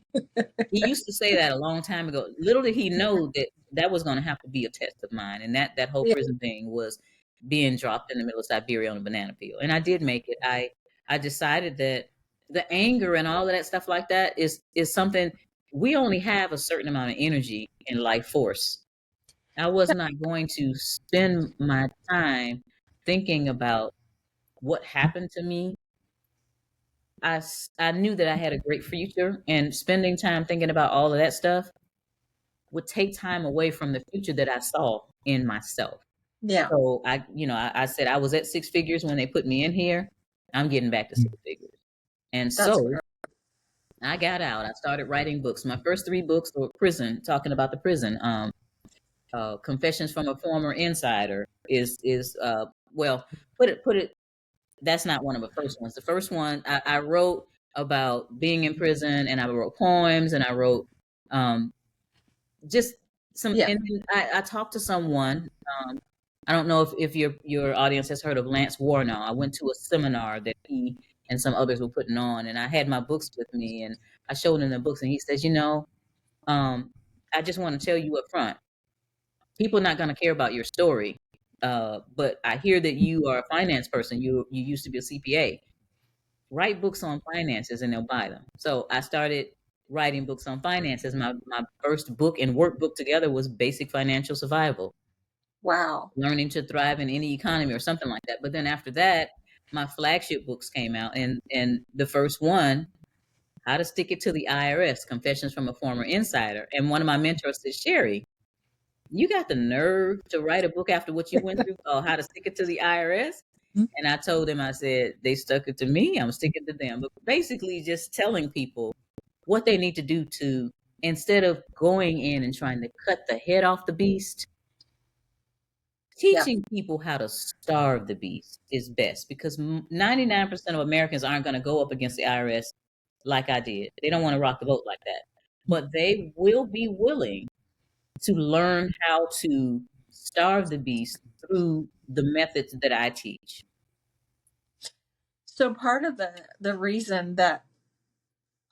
Speaker 2: He used to say that a long time ago. Little did he know that that was going to have to be a test of mine, and that whole
Speaker 1: Yeah.
Speaker 2: prison thing was being dropped in the middle of Siberia on a banana peel. And I did make it. I decided that the anger and all of that stuff like that is something we only have a certain amount of energy and life force. I was not going to spend my time thinking about what happened to me. I knew that I had a great future, and spending time thinking about all of that stuff would take time away from the future that I saw in myself.
Speaker 1: Yeah.
Speaker 2: So I said I was at six figures when they put me in here. I'm getting back to six figures. And
Speaker 1: That's
Speaker 2: so I got out. I started writing books. My first three books were prison, talking about the prison. Confessions from a Former Insider is well, put it. That's not one of the first ones. The first one I wrote about being in prison, and I wrote poems, and I wrote um, just some.
Speaker 1: yeah.
Speaker 2: And then I talked to someone. I don't know if your audience has heard of Lance Warnow. I went to a seminar that he and some others were putting on, and I had my books with me, and I showed him the books, and he says, um, I just want to tell you up front, people are not going to care about your story. But I hear that you are a finance person. You used to be a CPA. Write books on finances, and they'll buy them. So I started writing books on finances. My first book and workbook together was Basic Financial Survival,
Speaker 1: Wow.
Speaker 2: Learning to Thrive in Any Economy, or something like that. But then after that, my flagship books came out, and the first one, How to Stick It to the IRS: Confessions from a Former Insider. And one of my mentors said, Sherry, you got the nerve to write a book after what you went through called How to Stick It to the IRS? And I told him, I said, they stuck it to me, I'm sticking to them. But basically just telling people what they need to do to, instead of going in and trying to cut the head off the beast,
Speaker 1: Yeah.
Speaker 2: teaching people how to starve the beast is best, because 99% of Americans aren't going to go up against the IRS like I did. They don't want to rock the boat like that. But they will be willing to learn how to starve the beast through the methods that I teach.
Speaker 1: So part of the reason that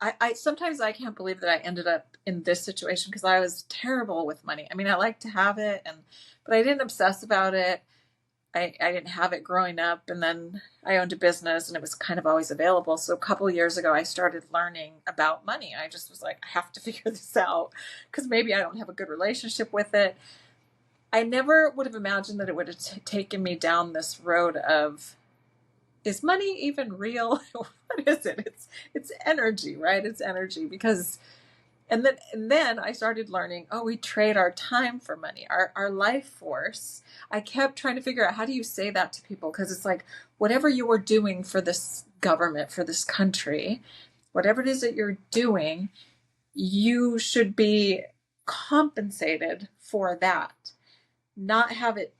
Speaker 1: I sometimes I can't believe that I ended up in this situation because I was terrible with money. I mean, I like to have it but I didn't obsess about it. I didn't have it growing up, and then I owned a business and it was kind of always available. So a couple of years ago I started learning about money. I just was like, I have to figure this out because maybe I don't have a good relationship with it. I never would have imagined that it would have taken me down this road of, is money even real? What is it? It's energy, right? It's energy. Because and then I started learning, oh, we trade our time for money, our life force. I kept trying to figure out, how do you say that to people? Because it's like, whatever you are doing for this government, for this country, whatever it is that you're doing, you should be compensated for that, not have it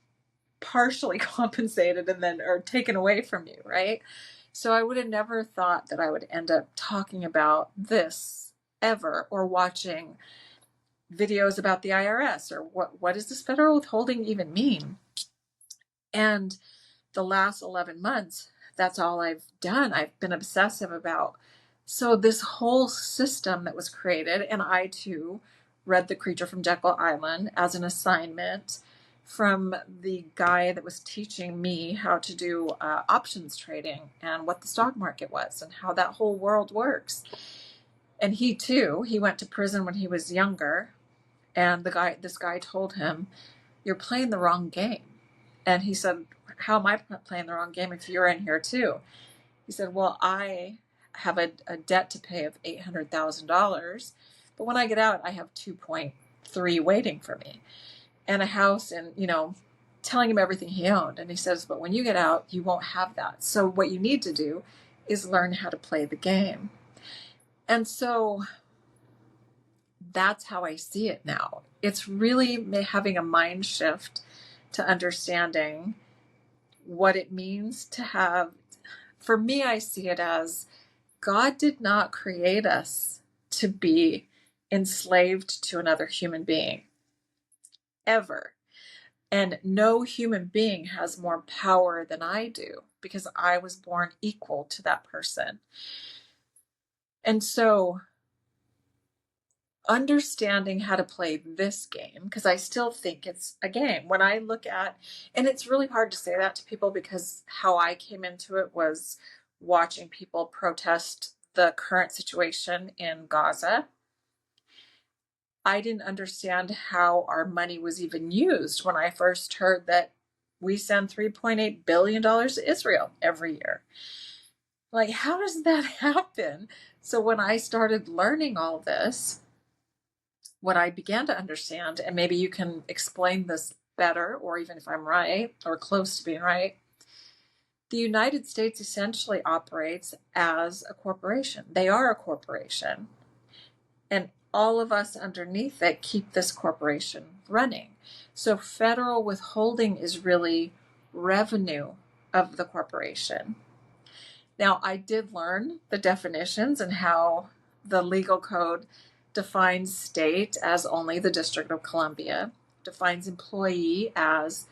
Speaker 1: partially compensated and then or taken away from you, right? So I would have never thought that I would end up talking about this ever, or watching videos about the IRS, or what does this federal withholding even mean? And the last 11 months, that's all I've done. I've been obsessive about. So this whole system that was created, and I too read The Creature from Jekyll Island as an assignment, from the guy that was teaching me how to do options trading and what the stock market was and how that whole world works. And he too, he went to prison when he was younger, and this guy told him, "You're playing the wrong game." And he said, "How am I playing the wrong game if you're in here too?" He said, "Well, I have a debt to pay of $800,000, but when I get out, I have 2.3 waiting for me and a house," and, telling him everything he owned. And he says, "But when you get out, you won't have that. So what you need to do is learn how to play the game." And so that's how I see it now. It's really having a mind shift to understanding what it means to have. For me, I see it as God did not create us to be enslaved to another human being, ever. And no human being has more power than I do because I was born equal to that person. And so understanding how to play this game, because I still think it's a game. When I look at, and it's really hard to say that to people because how I came into it was watching people protest the current situation in Gaza. I didn't understand how our money was even used when I first heard that we send $3.8 billion to Israel every year. Like, how does that happen? So when I started learning all this, what I began to understand, and maybe you can explain this better, or even if I'm right or close to being right, the United States essentially operates as a corporation. They are a corporation. And all of us underneath it keep this corporation running. So federal withholding is really revenue of the corporation. Now, I did learn the definitions and how the legal code defines state as only the District of Columbia, defines employee as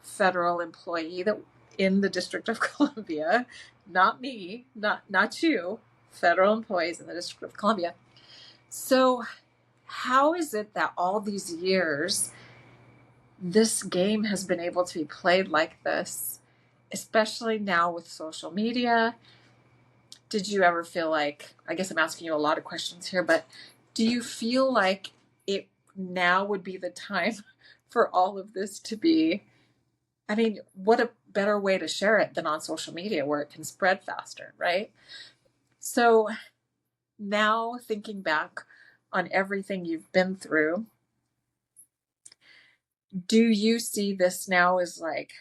Speaker 1: federal employee that in the District of Columbia, not me, not you, federal employees in the District of Columbia. So how is it that all these years this game has been able to be played like this, especially now with social media? Did you ever feel like, I guess I'm asking you a lot of questions here, but do you feel like it now would be the time for all of this to be, I mean, what a better way to share it than on social media where it can spread faster, right? So now thinking back on everything you've been through, do you see this now as like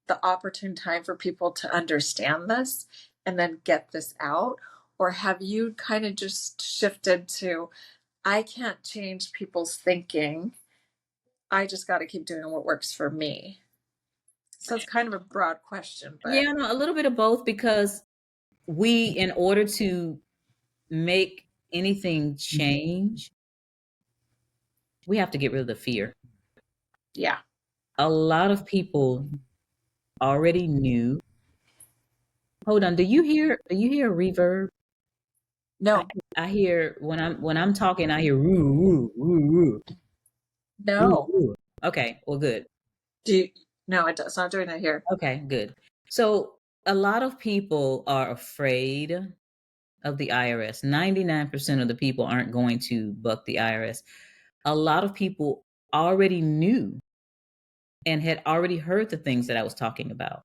Speaker 1: the opportune time for people to understand this and then get this out? Or have you kind of just shifted to, I can't change people's thinking, I just got to keep doing what works for me? So it's kind of a broad question, but
Speaker 2: Yeah, no, a little bit of both because in order to make anything change, we have to get rid of the fear.
Speaker 1: yeah.
Speaker 2: A lot of people already knew. Hold on, do you hear a reverb? I,
Speaker 1: No,
Speaker 2: I hear when I'm talking, I hear woo woo woo woo woo
Speaker 1: no.
Speaker 2: woo. Okay, well, good.
Speaker 1: Do you, no, it's not doing that here.
Speaker 2: Okay, good. So a lot of people are afraid of the IRS. 99% of the people aren't going to buck the IRS. A lot of people already knew and had already heard the things that I was talking about.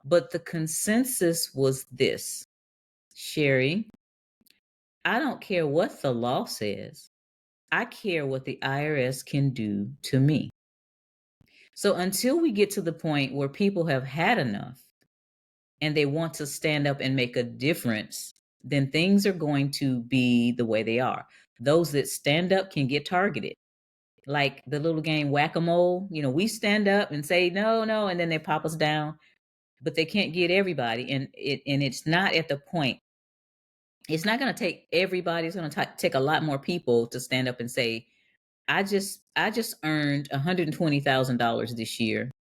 Speaker 2: But the consensus was this: Sherry, I don't care what the law says. I care what the IRS can do to me. So until we get to the point where people have had enough and they want to stand up and make a difference, then things are going to be the way they are. Those that stand up can get targeted. Like the little game whack-a-mole, we stand up and say no, no, and then they pop us down, but they can't get everybody. And it's not at the point. It's not going to take everybody. It's going to take a lot more people to stand up and say, I just earned $120,000 this year.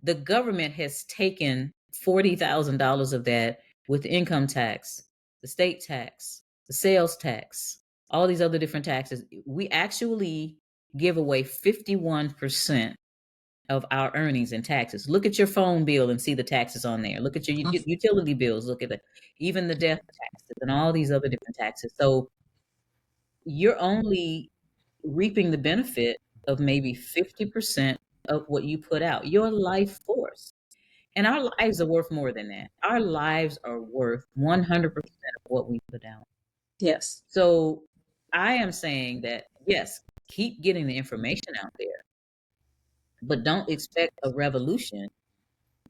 Speaker 2: The government has taken $40,000 of that with income tax, the state tax, the sales tax, all these other different taxes. We actually give away 51% of our earnings and taxes. Look at your phone bill and see the taxes on there. Look at your utility bills. Look at even the death taxes and all these other different taxes. So you're only reaping the benefit of maybe 50% of what you put out, your life force. And our lives are worth more than that. Our lives are worth 100% of what we put out.
Speaker 1: Yes.
Speaker 2: So I am saying that, yes, keep getting the information out there, but don't expect a revolution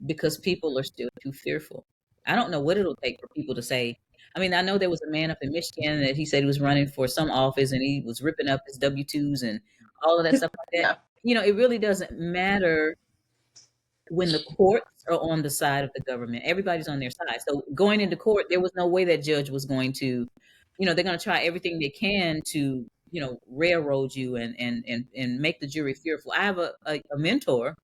Speaker 2: because people are still too fearful. I don't know what it'll take for people to say. I mean, I know there was a man up in Michigan that he said he was running for some office and he was ripping up his W-2s and all of that stuff like that.
Speaker 1: Yeah.
Speaker 2: It really doesn't matter when the courts are on the side of the government. Everybody's on their side. So going into court, there was no way that judge was going to, they're going to try everything they can to, railroad you and make the jury fearful. I have a mentor.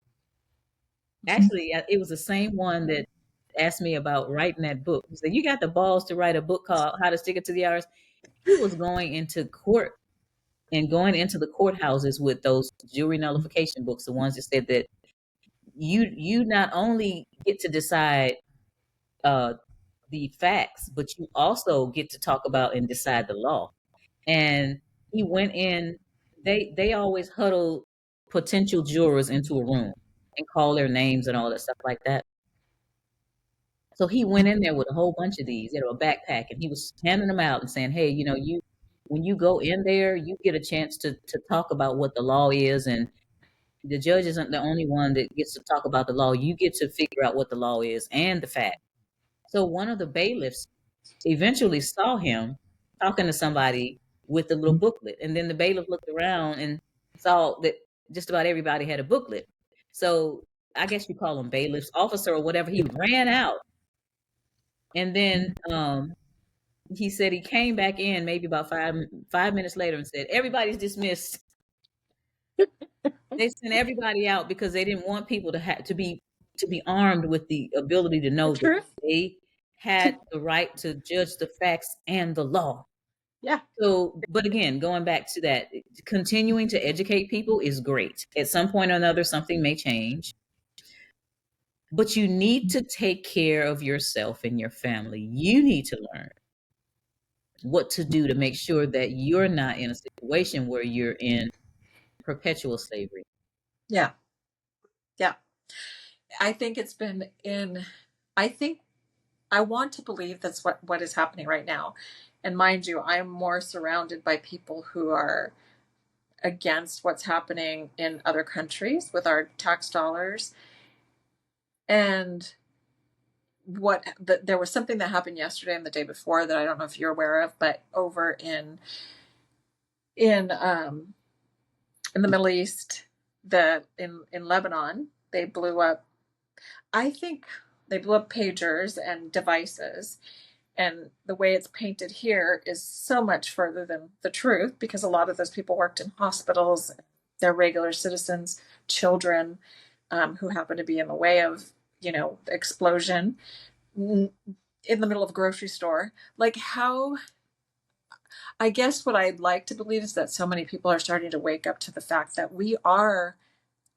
Speaker 2: Actually, it was the same one that asked me about writing that book. He said, "You got the balls to write a book called How to Stick It to the IRS." He was going into court and going into the courthouses with those jury nullification books, the ones that said that you not only get to decide uh, the facts, but you also get to talk about and decide the law. And he went in. They always huddle potential jurors into a room and call their names and all that stuff like that. So he went in there with a whole bunch of these, a backpack, and he was handing them out and saying, "Hey, you when you go in there, you get a chance to talk about what the law is, and the judge isn't the only one that gets to talk about the law. You get to figure out what the law is and the fact." So one of the bailiffs eventually saw him talking to somebody with the little booklet, and then the bailiff looked around and saw that just about everybody had a booklet. So I guess you call him bailiff's officer or whatever. He ran out. And then he said he came back in maybe about 5 minutes later and said, "Everybody's dismissed." They sent everybody out because they didn't want people to have to be armed with the ability to
Speaker 1: The
Speaker 2: know that
Speaker 1: truth.
Speaker 2: they had the right to judge the facts and the law.
Speaker 1: Yeah.
Speaker 2: So, but again, going back to that, continuing to educate people is great. At some point or another, something may change. But you need to take care of yourself and your family. You need to learn what to do to make sure that you're not in a situation where you're in perpetual slavery.
Speaker 1: Yeah. Yeah. I think it's been in, I think, I want to believe that's what is happening right now. And mind you, I'm more surrounded by people who are against what's happening in other countries with our tax dollars. And there was something that happened yesterday and the day before that I don't know if you're aware of, but over in in the Middle East, in Lebanon, they blew up. I think they blew up pagers and devices. And the way it's painted here is so much further than the truth because a lot of those people worked in hospitals. They're regular citizens, children who happen to be in the way of, the explosion in the middle of a grocery store. Like how, I guess what I'd like to believe is that so many people are starting to wake up to the fact that we are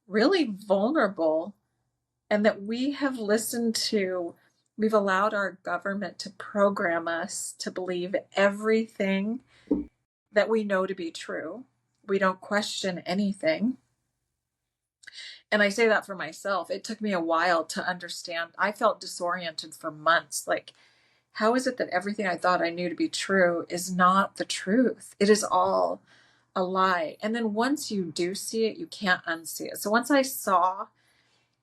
Speaker 1: really vulnerable and that we've allowed our government to program us to believe everything that we know to be true. We don't question anything. And I say that for myself. It took me a while to understand. I felt disoriented for months. Like, how is it that everything I thought I knew to be true is not the truth? It is all a lie. And then once you do see it, you can't unsee it. So once I saw,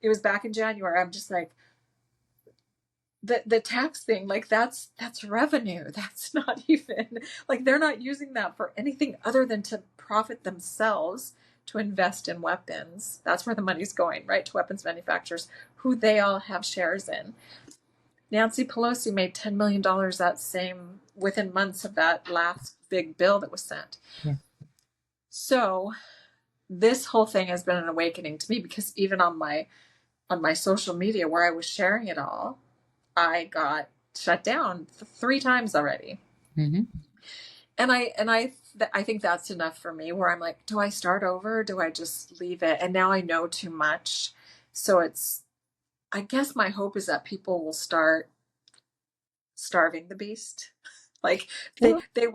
Speaker 1: it was back in January, I'm just like, the tax thing, like that's revenue. That's not even like they're not using that for anything other than to profit themselves, to invest in weapons. That's where the money's going, right? To weapons manufacturers who they all have shares in. Nancy Pelosi made $10 million within months of that last big bill that was sent.
Speaker 2: Yeah.
Speaker 1: So this whole thing has been an awakening to me because even on my social media where I was sharing it all, I got shut down 3 times already.
Speaker 2: Mm-hmm.
Speaker 1: And I I think that's enough for me where I'm like, do I start over? Or do I just leave it? And now I know too much. So I guess my hope is that people will start starving the beast. Like
Speaker 2: Well,
Speaker 1: they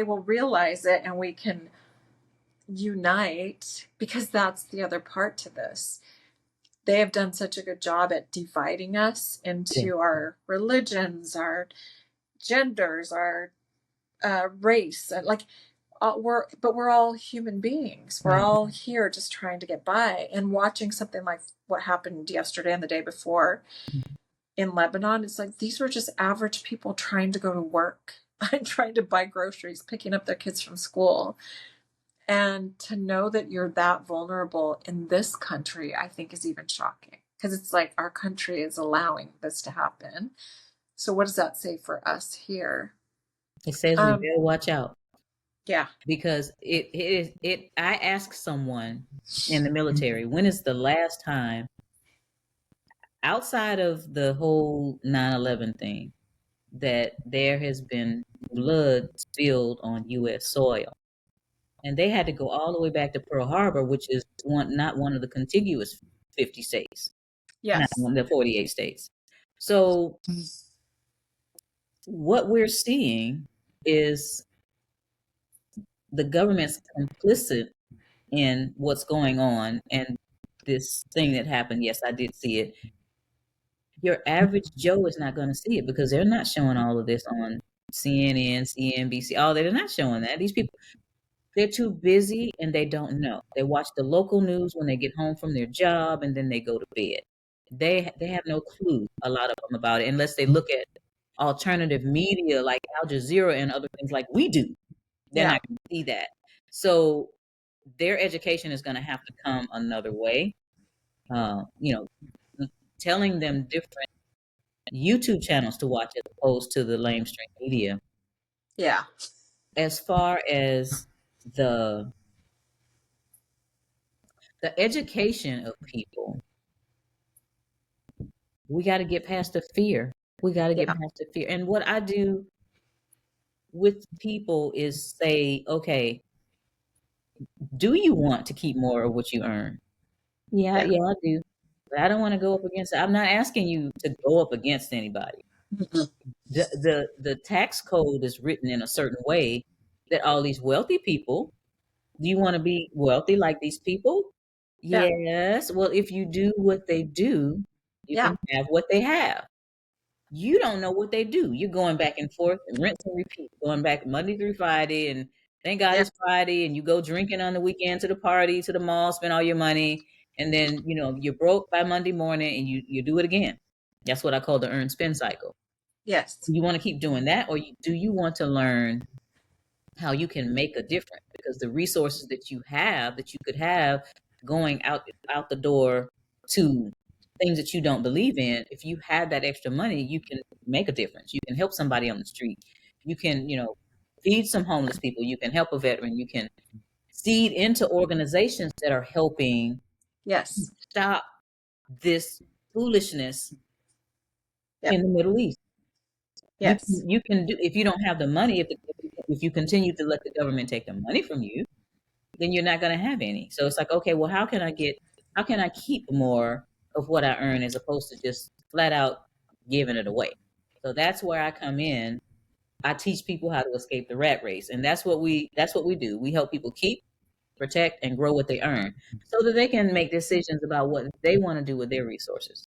Speaker 1: will realize it and we can unite because that's the other part to this. They have done such a good job at dividing us
Speaker 2: yeah,
Speaker 1: into our religions, our genders, our race, like we're all human beings. We're
Speaker 2: right.
Speaker 1: all here just trying to get by. And watching something like what happened yesterday and the day before in Lebanon, it's like these were just average people trying to go to work and trying to buy groceries, picking up their kids from school. And to know that you're that vulnerable in this country, I think is even shocking because it's like our country is allowing this to happen. So what does that say for us here?
Speaker 2: It says we
Speaker 1: Um,
Speaker 2: better watch out
Speaker 1: yeah.
Speaker 2: because it. I asked someone in the military, when is the last time outside of the whole 9/11 thing that there has been blood spilled on U.S. soil? And they had to go all the way back to Pearl Harbor, which is not one of the contiguous 50 states, not
Speaker 1: Yes.
Speaker 2: one of the 48 states. So what we're seeing is the government's complicit in what's going on. And this thing that happened, yes, I did see it. Your average Joe is not going to see it because they're not showing all of this on CNN, CNBC, all that. They're not showing that. These people, they're too busy and they don't know. They watch the local news when they get home from their job and then they go to bed. They have no clue, a lot of them, about it unless they look at alternative media like Al Jazeera and other things like we do. They're
Speaker 1: Yeah.
Speaker 2: not going to see that. So their education is going to have to come another way. You know, telling them different YouTube channels to watch as opposed to the lamestream media.
Speaker 1: Yeah.
Speaker 2: As far as the the education of people, we got to get past the fear. We got to get
Speaker 1: Yeah.
Speaker 2: past the fear. And what I do with people is say, okay, do you want to keep more of what you earn? Yeah,
Speaker 1: Yeah.
Speaker 2: yeah, I do. But I don't want to go up against it. I'm not asking you to go up against anybody.
Speaker 1: Mhm.
Speaker 2: The tax code is written in a certain way that all these wealthy people, do you want to be wealthy like these people?
Speaker 1: Yeah.
Speaker 2: Yes. Well, if you do what they do, you
Speaker 1: Yeah.
Speaker 2: can have what they have. You don't know what they do. You're going back and forth and rinse and repeat, going back Monday through Friday, and thank God
Speaker 1: Yeah.
Speaker 2: it's Friday, and you go drinking on the weekend to the party, to the mall, spend all your money, and then you're broke by Monday morning, and you do it again. That's what I call the earn spend cycle.
Speaker 1: Yes.
Speaker 2: You want to keep doing that, or do you want to learn how you can make a difference? Because the resources that you have, that you could have going out the door to things that you don't believe in, if you have that extra money, you can make a difference. You can help somebody on the street. You can, feed some homeless people. You can help a veteran. You can seed into organizations that are helping
Speaker 1: Yes.
Speaker 2: stop this foolishness
Speaker 1: Yeah.
Speaker 2: in the Middle East. You
Speaker 1: Yes.
Speaker 2: can, you can do, if you don't have the money, if you continue to let the government take the money from you, then you're not going to have any. So it's like, okay, well, how can I keep more of what I earn as opposed to just flat out giving it away? So that's where I come in. I teach people how to escape the rat race, and that's what we do. We help people keep, protect, and grow what they earn, so that they can make decisions about what they want to do with their resources.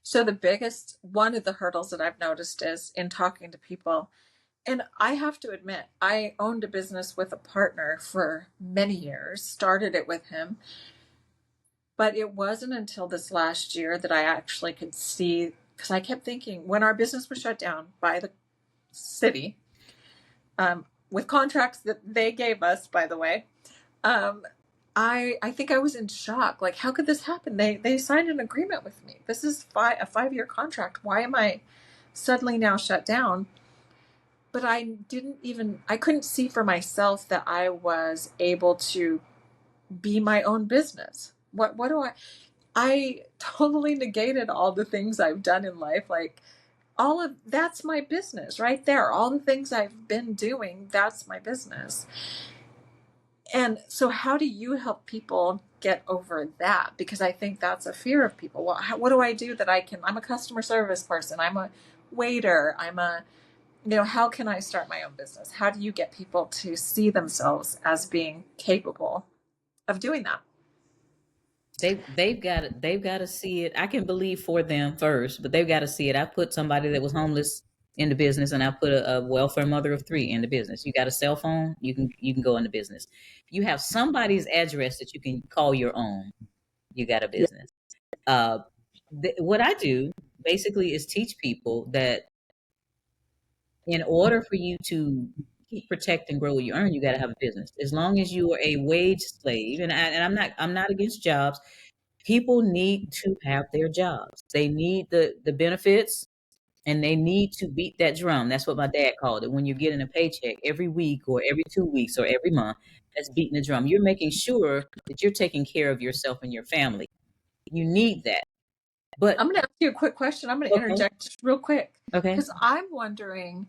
Speaker 1: So the biggest one of the hurdles that I've noticed is in talking to people, and I have to admit, I owned a business with a partner for many years, started it with him, but it wasn't until this last year that I actually could see, because I kept thinking when our business was shut down by the city, with contracts that they gave us, by the way, um, I think I was in shock. Like, how could this happen? They signed an agreement with me. This is a 5-year contract. Why am I suddenly now shut down? But I couldn't see for myself that I was able to be my own business. What do I totally negated all the things I've done in life. Like all of that's my business right there. All the things I've been doing, that's my business. And so, how do you help people get over that? Because I think that's a fear of people. Well, what do I do that I can? I'm a customer service person. I'm a waiter. How can I start my own business? How do you get people to see themselves as being capable of doing that?
Speaker 2: They've got to see it. I can believe for them first, but they've got to see it. I put somebody that was homeless in the business, and I put a welfare mother of three in the business. You got a cell phone, you can go into business. You have somebody's address that you can call your own. You got a
Speaker 1: Yeah.
Speaker 2: business. What I do basically is teach people that in order for you to keep, protect, and grow what you earn, you got to have a business. As long as you are a wage slave, and I'm not against jobs. People need to have their jobs. They need the benefits, and they need to beat that drum. That's what my dad called it. When you're getting a paycheck every week or every 2 weeks or every month, that's beating the drum. You're making sure that you're taking care of yourself and your family. You need that.
Speaker 1: I'm
Speaker 2: But
Speaker 1: going to ask you a quick question. I'm going to
Speaker 2: okay,
Speaker 1: interject just real quick
Speaker 2: okay,
Speaker 1: because I'm wondering,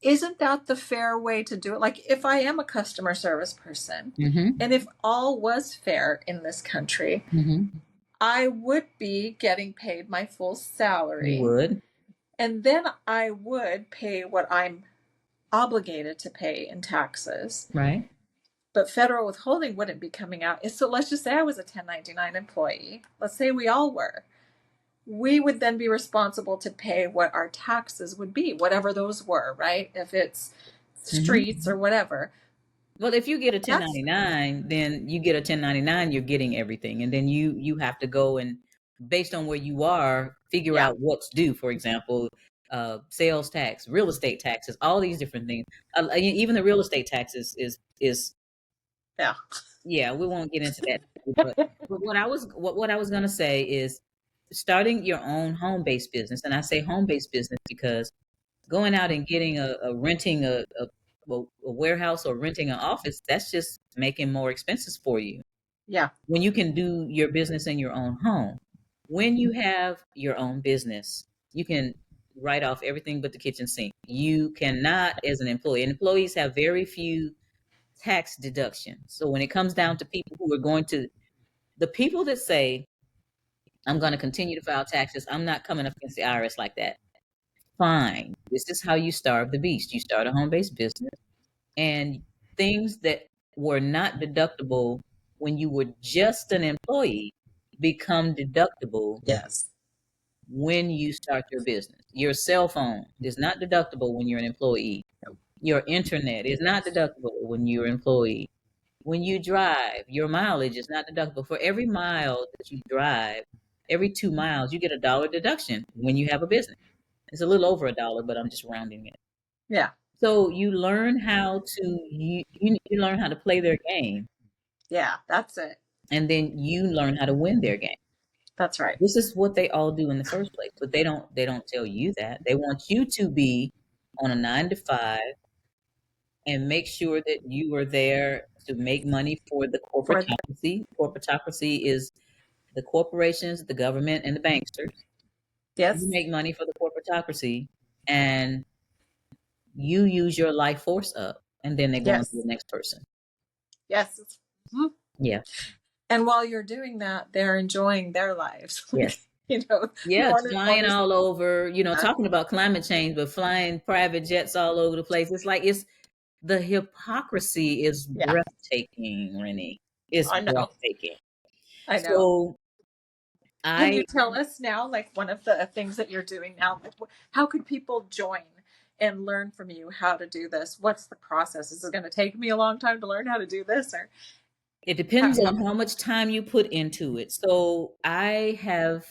Speaker 1: isn't that the fair way to do it? Like, if I am a customer service person
Speaker 2: mm-hmm,
Speaker 1: and if all was fair in this country,
Speaker 2: mm-hmm.
Speaker 1: I would be getting paid my full
Speaker 2: You
Speaker 1: salary,
Speaker 2: would,
Speaker 1: and then I would pay what I'm obligated to pay in taxes.
Speaker 2: right?
Speaker 1: But federal withholding wouldn't be coming out. So let's just say I was a 1099 employee. Let's say we all were. We would then be responsible to pay what our taxes would be, whatever those were, right? If it's
Speaker 2: Mm-hmm.
Speaker 1: streets or whatever.
Speaker 2: Well, if you get a
Speaker 1: That's,
Speaker 2: 1099, then you get a 1099, you're getting everything. And then you have to go and based on where you are, figure
Speaker 1: yeah,
Speaker 2: out what's due. For example, sales tax, real estate taxes, all these different things. Even the real estate taxes is
Speaker 1: yeah.
Speaker 2: yeah, we won't get into that. But what I was gonna say is starting your own home-based business. And I say home-based business because going out and getting renting a warehouse or renting an office, that's just making more expenses for you
Speaker 1: Yeah,
Speaker 2: when you can do your business in your own home. When you have your own business, you can write off everything but the kitchen sink. You cannot, as an employee, and employees have very few tax deductions. So when it comes down to people who are the people that say, I'm going to continue to file taxes, I'm not coming up against the IRS like that. Fine. This is how you starve the beast. You start a home based business, and things that were not deductible when you were just an employee become deductible
Speaker 1: yes,
Speaker 2: when you start your business. Your cell phone is not deductible when you're an employee. Your internet is not deductible when you're an employee. When you drive, your mileage is not deductible. For every mile that you drive, every 2 miles, you get $1 deduction when you have a business. It's a little over $1, but I'm just rounding it.
Speaker 1: yeah,
Speaker 2: So you learn how to you learn how to play their game,
Speaker 1: yeah. That's it.
Speaker 2: and then you learn how to win their game.
Speaker 1: That's right.
Speaker 2: This is what they all do in the first place, but they don't tell you that. They want you to be on a 9 to 5 and make sure that you are there to make money for the
Speaker 1: For the,
Speaker 2: corporatocracy. Corporatocracy is the corporations, the government, and the banksters. You
Speaker 1: yes,
Speaker 2: make money for the corporatocracy, and you use your life force up, and then they go on to the
Speaker 1: yes,
Speaker 2: next person.
Speaker 1: yes. Mhm.
Speaker 2: Yeah.
Speaker 1: And while you're doing that, they're enjoying their lives.
Speaker 2: Yes.
Speaker 1: You
Speaker 2: Yeah,
Speaker 1: want
Speaker 2: it's
Speaker 1: to
Speaker 2: flying
Speaker 1: always.
Speaker 2: all over, talking about climate change, but flying private jets all over the place. It's like the hypocrisy is
Speaker 1: Yeah,
Speaker 2: breathtaking, Rennie. It's
Speaker 1: I know.
Speaker 2: breathtaking.
Speaker 1: I know.
Speaker 2: So
Speaker 1: Can you
Speaker 2: I
Speaker 1: tell us now, like one of the things that you're doing now, like how could people join and learn from you how to do this? What's the process? Is it going to take me a long time to learn how to do this, or
Speaker 2: it
Speaker 1: how,
Speaker 2: depends
Speaker 1: how
Speaker 2: on how much time you put into it. So I have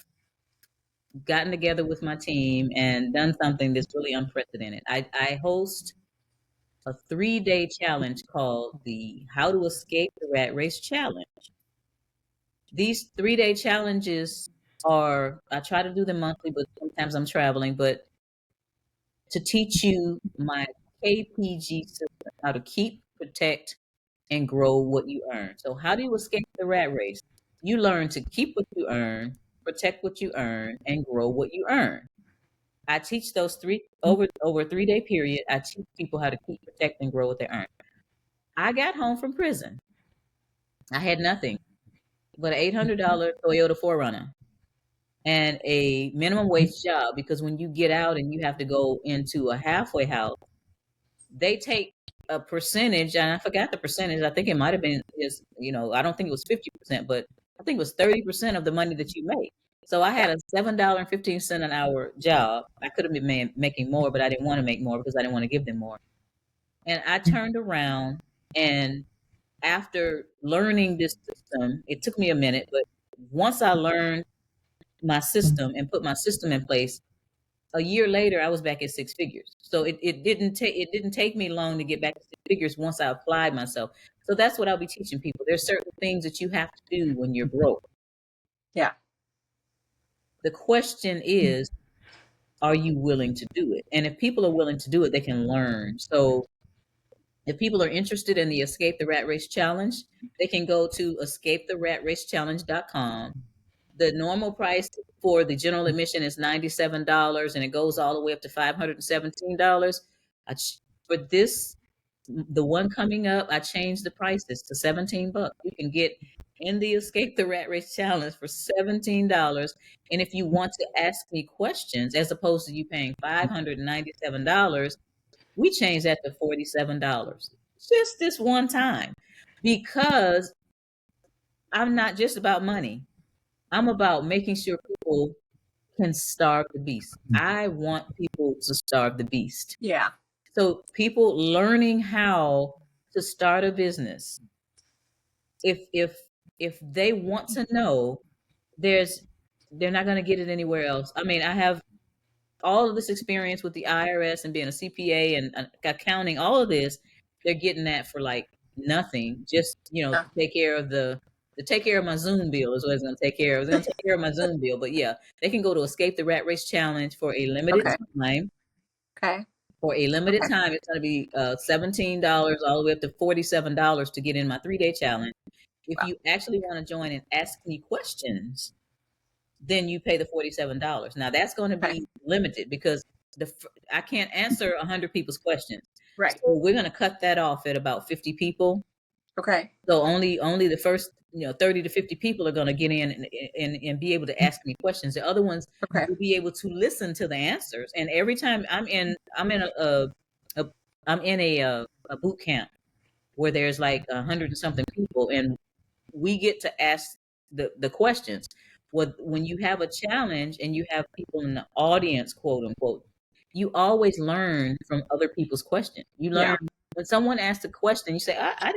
Speaker 2: gotten together with my team and done something that's really unprecedented. I host a 3-day challenge called the How to Escape the Rat Race Challenge. These 3-day challenges I try to do them monthly, but sometimes I'm traveling, but to teach you my KPG system, how to keep, protect, and grow what you earn. So how do you escape the rat race? You learn to keep what you earn, protect what you earn, and grow what you earn. I teach those three over a 3-day period. I teach people how to keep, protect, and grow what they earn. I got home from prison. I had nothing but an $800 Toyota 4Runner and a minimum wage job, because when you get out and you have to go into a halfway house, they take a percentage, and I forgot the percentage. I think it might have been is, I don't think it was 50%, but I think it was 30% of the money that you make. So I
Speaker 1: Yeah.
Speaker 2: had a $7.15 an hour job. I could have been making more, but I didn't want to make more because I didn't want to give them more. And I turned around, and after learning this system, it took me a minute, but once I learned my system and put my system in place, a year later I was back at six figures. So it didn't take me long to get back to six figures once I applied myself. So that's what I'll be teaching people. There's certain things that you have to do when you're broke.
Speaker 1: Yeah.
Speaker 2: The question is, are you willing to do it? And if people are willing to do it, they can learn. So if people are interested in the Escape the Rat Race Challenge, they can go to escapetheratracechallenge.com. The normal price for the general admission is $97, and it goes all the way up to $517. For this, the one coming up, I changed the prices to $17. You can get in the Escape the Rat Race Challenge for $17. And if you want to ask me questions, as opposed to you paying $597, we changed that to $47 just this one time, because I'm not just about money. I'm about making sure people can starve the beast. I want people to starve the beast.
Speaker 1: Yeah.
Speaker 2: So people learning how to start a business, if they want to know, there's they're not going to get it anywhere else. I mean, I have all of this experience with the IRS and being a CPA and accounting, all of this, they're getting that for like nothing. Just,
Speaker 1: Yeah.
Speaker 2: to take care of my Zoom bill is what it's going to take care of. It's going to take care of my Zoom bill. But yeah, they can go to Escape the Rat Race Challenge for a limited
Speaker 1: Okay.
Speaker 2: time.
Speaker 1: Okay.
Speaker 2: For a limited
Speaker 1: Okay.
Speaker 2: time, it's going to be $17 all the way up to $47 to get in my 3-day challenge. If
Speaker 1: Wow.
Speaker 2: you actually want to join and ask me questions, then you pay the $47. Now that's going to
Speaker 1: Okay.
Speaker 2: be limited because I can't answer 100 people's questions. So
Speaker 1: Right.
Speaker 2: we're going to cut that off at about 50 people.
Speaker 1: Okay.
Speaker 2: So only the first 30 to 50 people are going to get in and be able to ask me questions. The other ones
Speaker 1: Okay.
Speaker 2: will be able to listen to the answers. And every time a I'm in a boot camp where there's like 100 and something people, and we get to ask the questions. When you have a challenge and you have people in the audience, quote unquote, you always learn from other people's questions. You learn
Speaker 1: Yeah.
Speaker 2: when someone asks a question, you say, I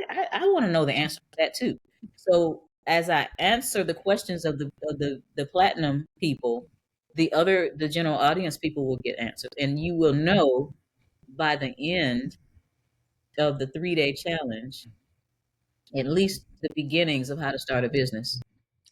Speaker 2: want to know the answer to that too. So as I answer the questions of the platinum people, the general audience people will get answers, and you will know by the end of the 3-day challenge at least the beginnings of how to start a business.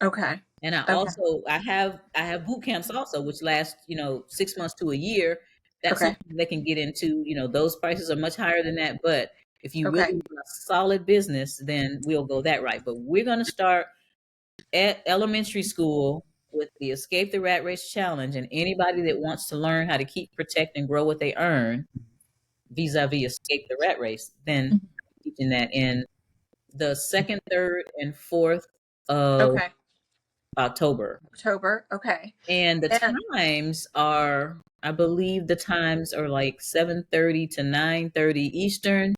Speaker 1: Okay.
Speaker 2: And
Speaker 1: Okay.
Speaker 2: I have boot camps also, which last 6 months to a year. That's
Speaker 1: Okay.
Speaker 2: something they can get into. Those prices are much higher than that. But if you really
Speaker 1: Okay.
Speaker 2: want a solid business, then we'll go that right. But we're going to start at elementary school with the Escape the Rat Race Challenge, and anybody that wants to learn how to keep, protect, and grow what they earn vis-a-vis Escape the Rat Race, then teaching that in the second, third, and fourth of
Speaker 1: Okay.
Speaker 2: October.
Speaker 1: October. Okay.
Speaker 2: And the
Speaker 1: And
Speaker 2: times are, I believe the times are like 7:30 to 9:30 Eastern.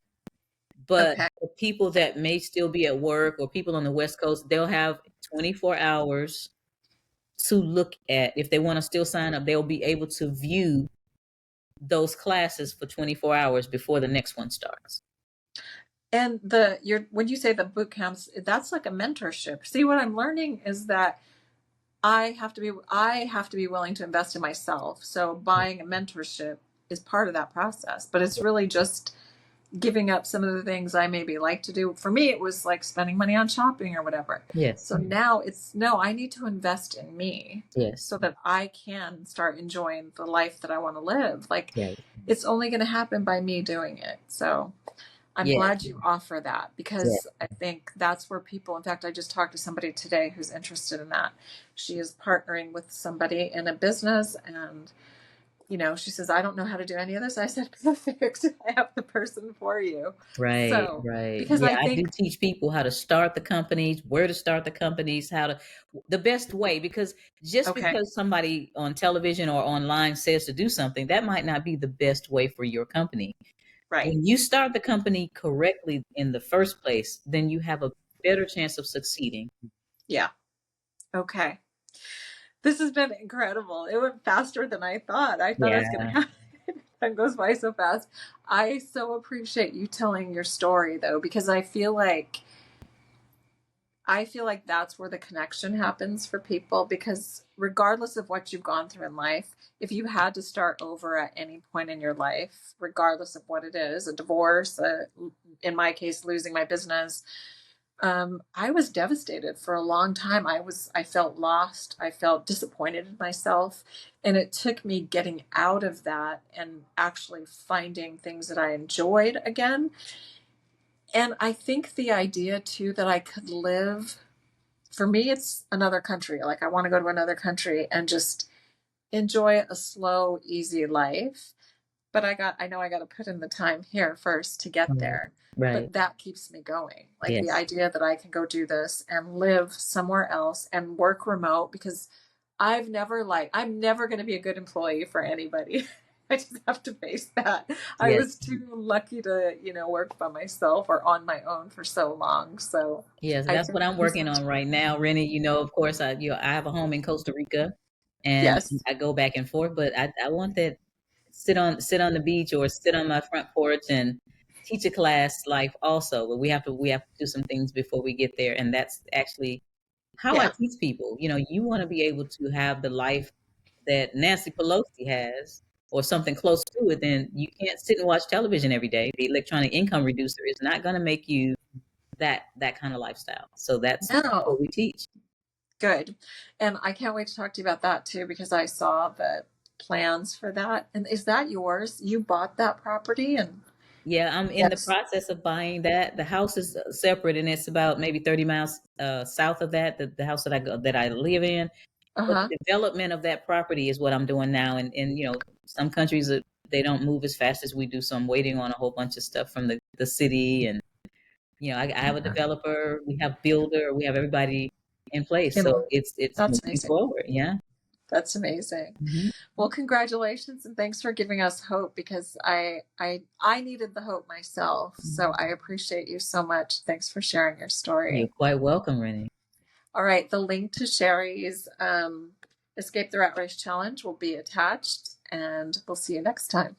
Speaker 2: But
Speaker 1: okay.
Speaker 2: for people that may still be at work or people on the West Coast, they'll have 24 hours to look at. If they want to still sign up, they'll be able to view those classes for 24 hours before the next one starts.
Speaker 1: And when you say the boot camps, that's like a mentorship. See, what I'm learning is that I have to be willing to invest in myself. So buying a mentorship is part of that process, but it's really just giving up some of the things I maybe like to do. For me, it was like spending money on shopping or whatever.
Speaker 2: Yes.
Speaker 1: So now it's no, I need to invest in me
Speaker 2: Yes.
Speaker 1: so that I can start enjoying the life that I want to live. Like
Speaker 2: Yes.
Speaker 1: it's only going to happen by me doing it. So I'm
Speaker 2: Yes.
Speaker 1: glad you offer that
Speaker 2: Yes.
Speaker 1: because I think that's where people, in fact, I just talked to somebody today who's interested in that. She is partnering with somebody in a business and she says, I don't know how to do any of this. I said, perfect. I have the person for you.
Speaker 2: Right,
Speaker 1: So,
Speaker 2: right.
Speaker 1: because
Speaker 2: Yeah,
Speaker 1: I
Speaker 2: I do
Speaker 1: think,
Speaker 2: teach people how to start the companies, where to start the companies, how to the best way, because just
Speaker 1: okay,
Speaker 2: because somebody on television or online says to do something, that might not be the best way for your company.
Speaker 1: right.
Speaker 2: When you start the company correctly in the first place, then you have a better chance of succeeding.
Speaker 1: Yeah. Okay. This has been incredible. It went faster than I thought. I thought I was going to
Speaker 2: Yeah.
Speaker 1: have time goes by so fast. I so appreciate you telling your story though, because I feel like that's where the connection happens for people, because regardless of what you've gone through in life, if you had to start over at any point in your life, regardless of what it is, a divorce, in my case, losing my business, I was devastated for a long time. I felt lost. I felt disappointed in myself. And it took me getting out of that and actually finding things that I enjoyed again. And I think the idea too that I could live, for me, it's another country. Like I want to go to another country and just enjoy a slow, easy life. But I know I got to put in the time here first to get
Speaker 2: Right.
Speaker 1: there.
Speaker 2: Right.
Speaker 1: But that keeps me going. Like the
Speaker 2: Yes.
Speaker 1: idea that I can go do this and live somewhere else and work remote, because I'm never going to be a good employee for anybody. I just have to face that. I
Speaker 2: Yes.
Speaker 1: was too lucky to, work by myself or on my own for so long. So
Speaker 2: Yes,
Speaker 1: I
Speaker 2: that's
Speaker 1: think
Speaker 2: what I'm
Speaker 1: this
Speaker 2: working on right now, Rennie. Of course, I have a home in Costa Rica, and
Speaker 1: yes.
Speaker 2: I go back and forth. But I want that sit on the beach or sit on my front porch and teach a class life also. But we have to do some things before we get there, and that's actually how I
Speaker 1: Yeah.
Speaker 2: teach people. You want to be able to have the life that Nancy Pelosi has, or something close to it. Then you can't sit and watch television every day. The electronic income reducer is not going to make you that kind of lifestyle. So that's
Speaker 1: No.
Speaker 2: what we teach.
Speaker 1: Good. And I can't wait to talk to you about that too, because I saw the plans for that. And is that yours? You bought that property and
Speaker 2: Yeah, I'm in the
Speaker 1: yes.
Speaker 2: process of buying that. The house is separate, and it's about maybe 30 miles south of that. The house that I live in, but
Speaker 1: Uh-huh.
Speaker 2: the development of that property is what I'm doing now. And some countries they don't move as fast as we do, so I'm waiting on a whole bunch of stuff from the city. And I have a
Speaker 1: Uh-huh.
Speaker 2: developer, we have builder, we have everybody in place, so
Speaker 1: Emma,
Speaker 2: it's
Speaker 1: that's
Speaker 2: moving
Speaker 1: amazing.
Speaker 2: forward. Yeah.
Speaker 1: That's amazing.
Speaker 2: Hmm.
Speaker 1: Well, congratulations and thanks for giving us hope, because I needed the hope myself. So I appreciate you so much. Thanks for sharing your
Speaker 2: You're
Speaker 1: story.
Speaker 2: quite welcome, Rennie.
Speaker 1: All right, the link to Sherry's Escape the Rat Race Challenge will be attached, and we'll see you next time.